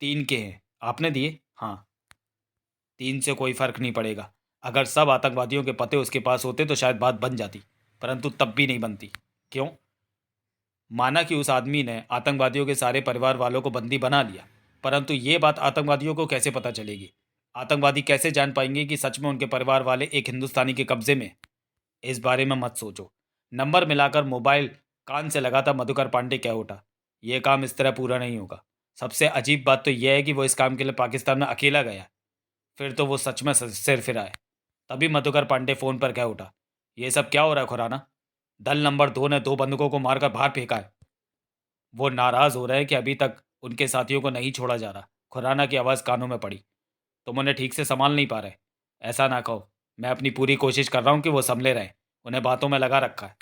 3 के हैं। आपने दिए? हाँ। 3 से कोई फर्क नहीं पड़ेगा। अगर सब आतंकवादियों के पते उसके पास होते तो शायद बात बन जाती, परंतु तब भी नहीं बनती। क्यों? माना कि उस आदमी ने आतंकवादियों के सारे परिवार वालों को बंदी बना लिया, परंतु ये बात आतंकवादियों को कैसे पता चलेगी? आतंकवादी कैसे जान पाएंगे कि सच में उनके परिवार वाले एक हिंदुस्तानी के कब्जे में? इस बारे में मत सोचो। नंबर मिलाकर मोबाइल कान से लगा था मधुकर पांडे कह उठा। ये काम इस तरह पूरा नहीं होगा। सबसे अजीब बात तो यह है कि वो इस काम के लिए पाकिस्तान में अकेला गया। फिर तो वो सच में सिर फिरा है। तभी मधुकर पांडे फोन पर कह उठा। ये सब क्या हो रहा है खुराना? दल नंबर 2 ने 2 बंदूकों को मारकर बाहर फेंका है। वो नाराज हो रहे हैं कि अभी तक उनके साथियों को नहीं छोड़ा जा रहा। खुराना की आवाज़ कानों में पड़ी। तुम उन्हें ठीक से संभाल नहीं पा रहे। ऐसा ना कहो। मैं अपनी पूरी कोशिश कर रहा हूँ कि वो संभले रहें। उन्हें बातों में लगा रखा है।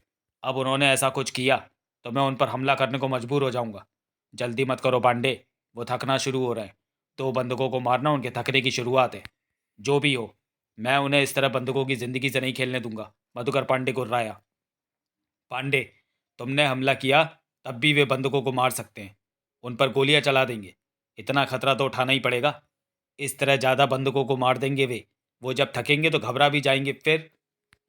अब उन्होंने ऐसा कुछ किया तो मैं उन पर हमला करने को मजबूर हो जाऊंगा। जल्दी मत करो पांडे। वो थकना शुरू हो रहे हैं। 2 बंदूकों को मारना उनके थकने की शुरुआत है। जो भी हो, मैं उन्हें इस तरह बंदूकों की ज़िंदगी से नहीं खेलने दूंगा। मधुकर पांडे गुर्राया। पांडे, तुमने हमला किया तब भी वे बंदूकों को मार सकते हैं। उन पर गोलियां चला देंगे। इतना खतरा तो उठाना ही पड़ेगा। इस तरह ज़्यादा बंदूकों को मार देंगे वे। वो जब थकेंगे तो घबरा भी जाएंगे। फिर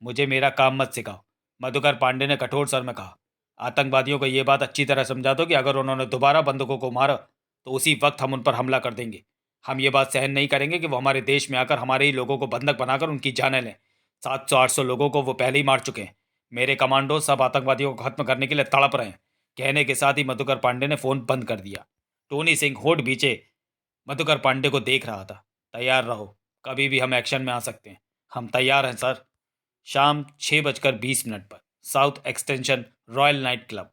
मुझे मेरा काम मत सिखाओ। मधुकर पांडे ने कठोर स्वर में कहा। आतंकवादियों को यह बात अच्छी तरह समझा दो कि अगर उन्होंने दोबारा बंदूकों को मारा तो उसी वक्त हम उन पर हमला कर देंगे। हम ये बात सहन नहीं करेंगे कि वो हमारे देश में आकर हमारे ही लोगों को बंधक बनाकर उनकी जानें लें। 700-800 लोगों को वो पहले ही मार चुके हैं। मेरे कमांडो सब आतंकवादियों को खत्म करने के लिए तड़प रहे हैं। कहने के साथ ही मधुकर पांडे ने फोन बंद कर दिया। टोनी सिंह होठ बीचे मधुकर पांडे को देख रहा था। तैयार रहो, कभी भी हम एक्शन में आ सकते हैं। हम तैयार हैं सर। शाम 6:20 पर south extension royal night club.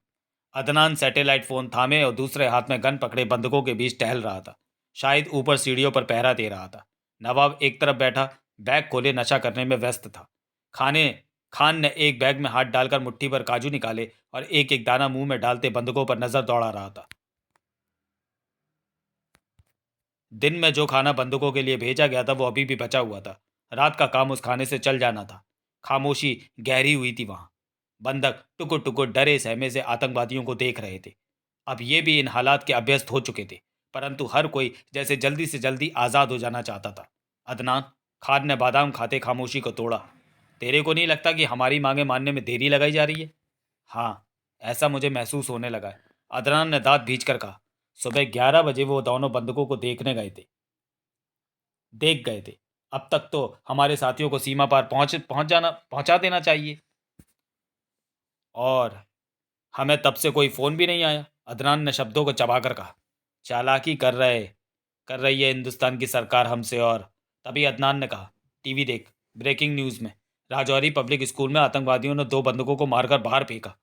Adnan satellite phone थामे और दूसरे हाथ में गन पकड़े बंदूकों के बीच टहल रहा था। शायद ऊपर सीढ़ियों पर पहरा दे रहा था। नवाब एक तरफ बैठा बैग खोले नशा करने में व्यस्त था। खाने खान ने एक बैग में हाथ डालकर मुट्ठी भर काजू निकाले और एक एक दाना मुंह में डालते बंदूकों पर नजर दौड़ा रहा था। दिन में जो खाना बंदूकों के लिए भेजा गया था वो अभी भी बचा हुआ था। रात का काम उस खाने से चल जाना था। खामोशी गहरी हुई थी वहां। बंधक टुकुर टुकुर डरे सहमे से आतंकवादियों को देख रहे थे। अब ये भी इन हालात के अभ्यस्त हो चुके थे, परंतु हर कोई जैसे जल्दी से जल्दी आज़ाद हो जाना चाहता था। अदनान, खान ने बादाम खाते खामोशी को तोड़ा। तेरे को नहीं लगता कि हमारी मांगे मानने में देरी लगाई जा रही है? हाँ, ऐसा मुझे महसूस होने लगा है। अदनान ने दांत भींच कर कहा। सुबह 11 बजे वो दोनों बंदूकों को देख गए थे। अब तक तो हमारे साथियों को सीमा पार पहुंचा देना चाहिए। और हमें तब से कोई फ़ोन भी नहीं आया। अदनान ने शब्दों को चबाकर कहा। चालाकी कर रही है हिंदुस्तान की सरकार हमसे। और तभी अदनान ने कहा, टीवी देख, ब्रेकिंग न्यूज़ में राजौरी पब्लिक स्कूल में आतंकवादियों ने 2 बंदूकों को मारकर बाहर फेंका।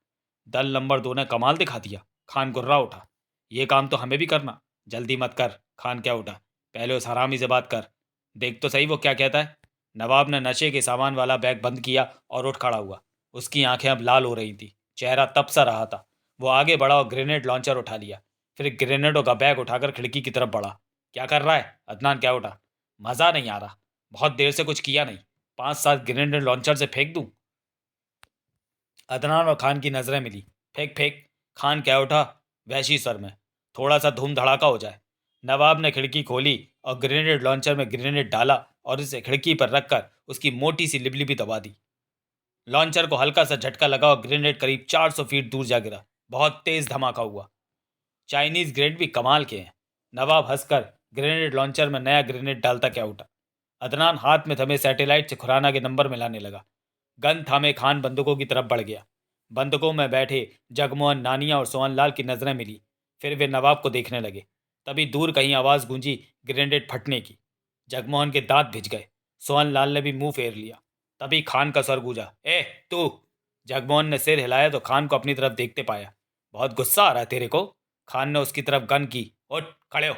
दल नंबर 2 ने कमाल दिखा दिया। खान गुर्रा उठा। ये काम तो हमें भी करना। जल्दी मत कर। खान क्या उठा। पहले उस हरामी से बात कर। देख तो सही वो क्या कहता है। नवाब ने नशे के सामान वाला बैग बंद किया और उठ खड़ा हुआ। उसकी आंखें अब लाल हो रही थी। चेहरा तप सा रहा था। वो आगे बढ़ा और ग्रेनेड लॉन्चर उठा लिया। फिर ग्रेनेडों का बैग उठाकर खिड़की की तरफ बढ़ा। क्या कर रहा है? अदनान क्या उठा। मज़ा नहीं आ रहा। बहुत देर से कुछ किया नहीं। 5-7 ग्रेनेड लॉन्चर से फेंक दूं? अदनान और खान की नजरें मिली। फेंक फेंक। खान क्या उठा वहशी स्वर में। थोड़ा सा धूम धड़ाका हो जाए। नवाब ने खिड़की खोली और ग्रेनेड लॉन्चर में ग्रेनेड डाला और उसे खिड़की पर रखकर उसकी मोटी सी लिबलिबी दबा दी। लॉन्चर को हल्का सा झटका लगा और ग्रेनेड करीब 400 फीट दूर जा गिरा। बहुत तेज धमाका हुआ। चाइनीज ग्रेनेड भी कमाल के हैं। नवाब हंसकर ग्रेनेड लॉन्चर में नया ग्रेनेड डालता क्या उठा। अदनान हाथ में थमे सैटेलाइट से खुराना के नंबर मिलाने लगा। गन थामे खान बंदूकों की तरफ बढ़ गया। बंदूकों में बैठे जगमोहन, नानिया और सोहनलाल की नजरें मिली। फिर वे नवाब को देखने लगे। तभी दूर कहीं आवाज़ गूंजी ग्रेनेड फटने की। जगमोहन के दांत भिज गए। सोहनलाल ने भी मुंह फेर लिया। तभी खान का सर गूंजा, ए तू। जगमोहन ने सिर हिलाया तो खान को अपनी तरफ देखते पाया। बहुत गुस्सा आ रहा है तेरे को? खान ने उसकी तरफ गन की। उठ, खड़े हो।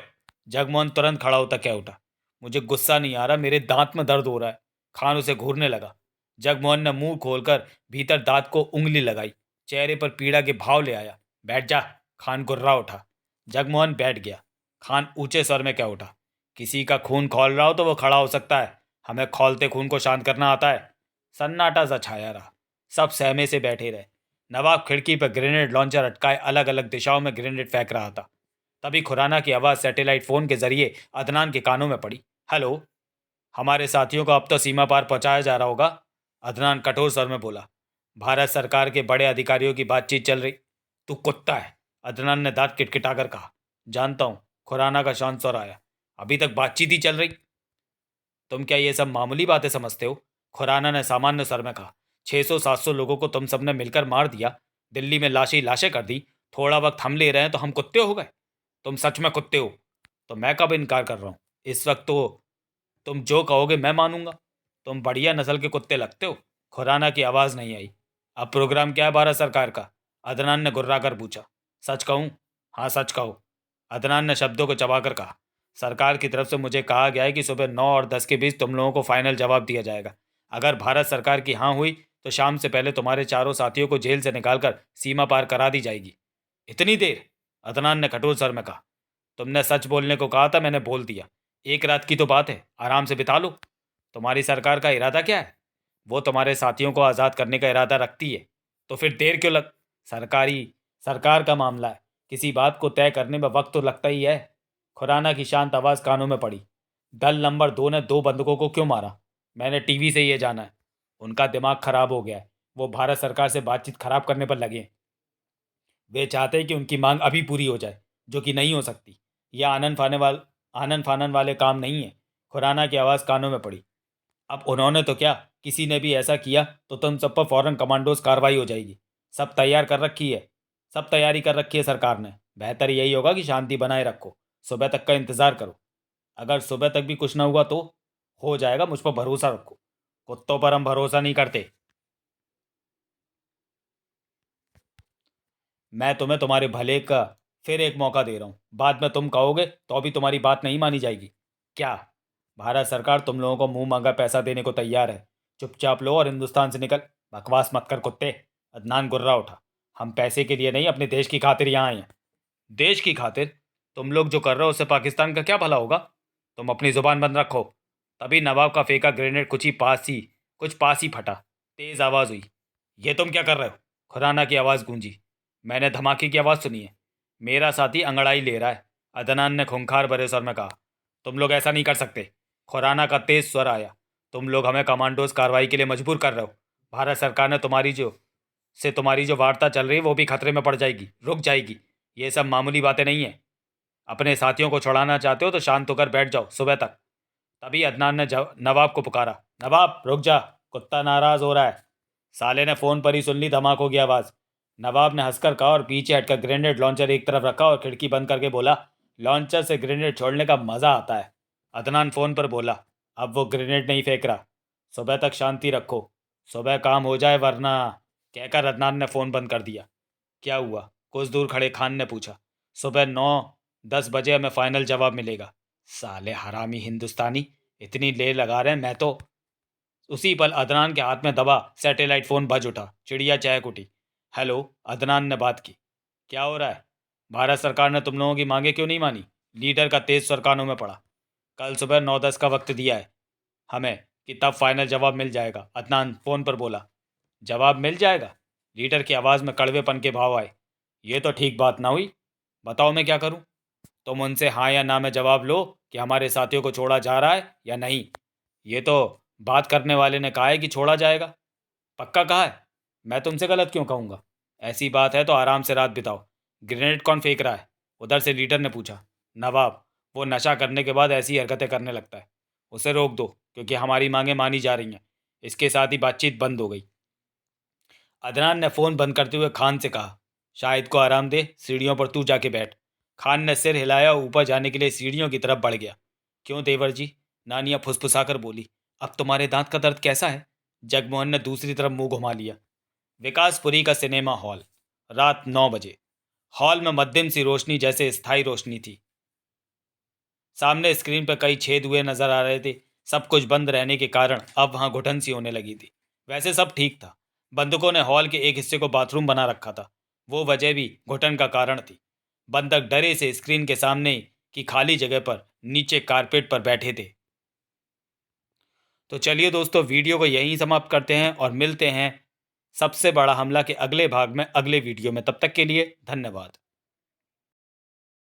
जगमोहन तुरंत खड़ा होता क्या उठा। मुझे गुस्सा नहीं आ रहा, मेरे दांत में दर्द हो रहा है। खान उसे घूरने लगा। जगमोहन ने मुंह खोलकर भीतर दांत को उंगली लगाई, चेहरे पर पीड़ा के भाव ले आया। बैठ जा। खान गुर्रा उठा। जगमोहन बैठ गया। खान ऊंचे स्वर में क्या उठा, किसी का खून खौल रहा हो तो वो खड़ा हो सकता है, हमें खौलते खून को शांत करना आता है। सन्नाटा सा छाया रहा। सब सहमे से बैठे रहे। नवाब खिड़की पर ग्रेनेड लॉन्चर अटकाए अलग अलग दिशाओं में ग्रेनेड फेंक रहा था। तभी खुराना की आवाज़ सैटेलाइट फ़ोन के जरिए अदनान के कानों में पड़ी। हेलो, हमारे साथियों को अब तो सीमा पार पहुंचाया जा रहा होगा, अदनान कठोर स्वर में बोला। भारत सरकार के बड़े अधिकारियों की बातचीत चल रही। तू कुत्ता है, अदनान ने दांत किटकिटाकर कहा। जानता हूं, खुराना का शांत स्वर आया। अभी तक बातचीत ही चल रही। तुम क्या ये सब मामूली बातें समझते हो? खुराना ने सामान्य स्वर में कहा। 600-700 लोगों को तुम सबने मिलकर मार दिया, दिल्ली में लाशें लाशें कर दी। थोड़ा वक्त हम ले रहे हैं तो हम कुत्ते हो गए? तुम सच में कुत्ते हो तो मैं कब इनकार कर रहा हूं? इस वक्त तो तुम जो कहोगे मैं मानूंगा। तुम बढ़िया नस्ल के कुत्ते लगते हो। खुराना की आवाज़ नहीं आई। अब प्रोग्राम क्या है भारत सरकार का? अदनान ने गुर्रा कर पूछा। सच कहूँ? हाँ, सच कहो, अदनान ने शब्दों को चबाकर कहा। सरकार की तरफ से मुझे कहा गया है कि सुबह 9 और 10 के बीच तुम लोगों को फाइनल जवाब दिया जाएगा। अगर भारत सरकार की हाँ हुई तो शाम से पहले तुम्हारे चारों साथियों को जेल से निकालकर सीमा पार करा दी जाएगी। इतनी देर? अदनान ने कठोर स्वर में कहा। तुमने सच बोलने को कहा था, मैंने बोल दिया। एक रात की तो बात है, आराम से बिता लो। तुम्हारी सरकार का इरादा क्या है? वो तुम्हारे साथियों को आज़ाद करने का इरादा रखती है, तो फिर देर क्यों लग सरकारी सरकार का मामला है, किसी बात को तय करने में वक्त तो लगता ही है। खुराना की शांत आवाज़ कानों में पड़ी। दल नंबर 2 ने 2 बंदूकों को क्यों मारा? मैंने टीवी से ये जाना है। उनका दिमाग खराब हो गया है, वो भारत सरकार से बातचीत खराब करने पर लगे हैं। वे चाहते हैं कि उनकी मांग अभी पूरी हो जाए, जो कि नहीं हो सकती। यह आनन फानन वाले काम नहीं है। खुराना की आवाज़ कानों में पड़ी। अब उन्होंने तो क्या, किसी ने भी ऐसा किया तो तुम सब पर फौरन कमांडोज कार्रवाई हो जाएगी। सब तैयार कर रखी है सब तैयारी कर रखी है सरकार ने। बेहतर यही होगा कि शांति बनाए रखो, सुबह तक का इंतज़ार करो। अगर सुबह तक भी कुछ ना हुआ तो? हो जाएगा, मुझ पर भरोसा रखो। कुत्तों पर हम भरोसा नहीं करते। मैं तुम्हें तुम्हारे भले का फिर एक मौका दे रहा हूँ। बाद में तुम कहोगे तो अभी तुम्हारी बात नहीं मानी जाएगी। क्या? भारत सरकार तुम लोगों को मुंह मांगा पैसा देने को तैयार है। चुपचाप लो और हिंदुस्तान से निकल। बकवास मत कर कुत्ते। अदनान गुर्रा उठा। हम पैसे के लिए नहीं, अपने देश की खातिर यहाँ आए हैं। देश की खातिर? तुम लोग जो कर रहे हो उससे पाकिस्तान का क्या भला होगा? तुम अपनी जुबान बंद रखो। तभी नवाब का फेंका ग्रेनेड कुछ पास ही फटा। तेज आवाज़ हुई। ये तुम क्या कर रहे हो? खुराना की आवाज़ गूंजी। मैंने धमाके की आवाज़ सुनी है। मेरा साथी अंगड़ाई ले रहा है, अदनान ने खूंखार भरे स्वर में कहा। तुम लोग ऐसा नहीं कर सकते। खुराना का तेज स्वर आया। तुम लोग हमें कमांडोज कार्रवाई के लिए मजबूर कर रहे हो। भारत सरकार ने तुम्हारी जो वार्ता चल रही है वो भी खतरे में पड़ जाएगी, रुक जाएगी। ये सब मामूली बातें नहीं है। अपने साथियों को छुड़ाना चाहते हो तो शांत होकर बैठ जाओ सुबह तक। तभी अदनान ने नवाब को पुकारा। नवाब रुक जा, कुत्ता नाराज हो रहा है। साले ने फ़ोन पर ही सुन ली धमाकों की आवाज़। नवाब ने हंसकर कहा और पीछे हटकर ग्रेनेड लॉन्चर एक तरफ रखा और खिड़की बंद करके बोला, लॉन्चर से ग्रेनेड छोड़ने का मज़ा आता है। अदनान फ़ोन पर बोला। अब वो ग्रेनेड नहीं फेंक रहा। सुबह तक शांति रखो, सुबह काम हो जाए वरना। कहकर अदनान ने फ़ोन बंद कर दिया। क्या हुआ? कुछ दूर खड़े खान ने पूछा। सुबह 9-10 बजे हमें फाइनल जवाब मिलेगा। साले हरामी हिंदुस्तानी, इतनी देर लगा रहे हैं। मैं तो उसी पल अदनान के हाथ में दबा सैटेलाइट फ़ोन बज उठा। चिड़िया चहक उठी। हेलो, अदनान ने बात की। क्या हो रहा है? भारत सरकार ने तुम लोगों की मांगे क्यों नहीं मानी? लीडर का तेज स्वर कानों में पड़ा। कल सुबह 9-10 का वक्त दिया है हमें कि तब फाइनल जवाब मिल जाएगा, अदनान फ़ोन पर बोला। जवाब मिल जाएगा? लीडर की आवाज़ में कड़वेपन के भाव आए। ये तो ठीक बात ना हुई। बताओ मैं क्या करूं? तुम उनसे हाँ या ना में जवाब लो कि हमारे साथियों को छोड़ा जा रहा है या नहीं। ये तो बात करने वाले ने कहा है कि छोड़ा जाएगा। पक्का कहा है? मैं तुमसे गलत क्यों कहूँगा? ऐसी बात है तो आराम से रात बिताओ। ग्रेनेड कौन फेंक रहा है? उधर से लीडर ने पूछा। नवाब, वो नशा करने के बाद ऐसी हरकतें करने लगता है। उसे रोक दो, क्योंकि हमारी मांगें मानी जा रही हैं। इसके साथ ही बातचीत बंद हो गई। अदनान ने फ़ोन बंद करते हुए खान से कहा, शाहिद को आराम दे, सीढ़ियों पर तू जाके बैठ। खान ने सिर हिलाया और ऊपर जाने के लिए सीढ़ियों की तरफ बढ़ गया। क्यों देवर जी? नानिया फुसफुसाकर बोली। अब तुम्हारे दांत का दर्द कैसा है? जगमोहन ने दूसरी तरफ मुंह घुमा लिया। विकासपुरी का सिनेमा हॉल, रात 9 बजे। हॉल में मध्यम सी रोशनी जैसे स्थायी रोशनी थी। सामने स्क्रीन पर कई छेद हुए नजर आ रहे थे। सब कुछ बंद रहने के कारण अब वहां घुटन सी होने लगी थी। वैसे सब ठीक था। बंधुकों ने हॉल के एक हिस्से को बाथरूम बना रखा था। वो वजह भी घुटन का कारण थी। बंधक डरे से स्क्रीन के सामने की खाली जगह पर नीचे कारपेट पर बैठे थे। तो चलिए दोस्तों, वीडियो को यहीं समाप्त करते हैं और मिलते हैं सबसे बड़ा हमला के अगले भाग में अगले वीडियो में। तब तक के लिए धन्यवाद।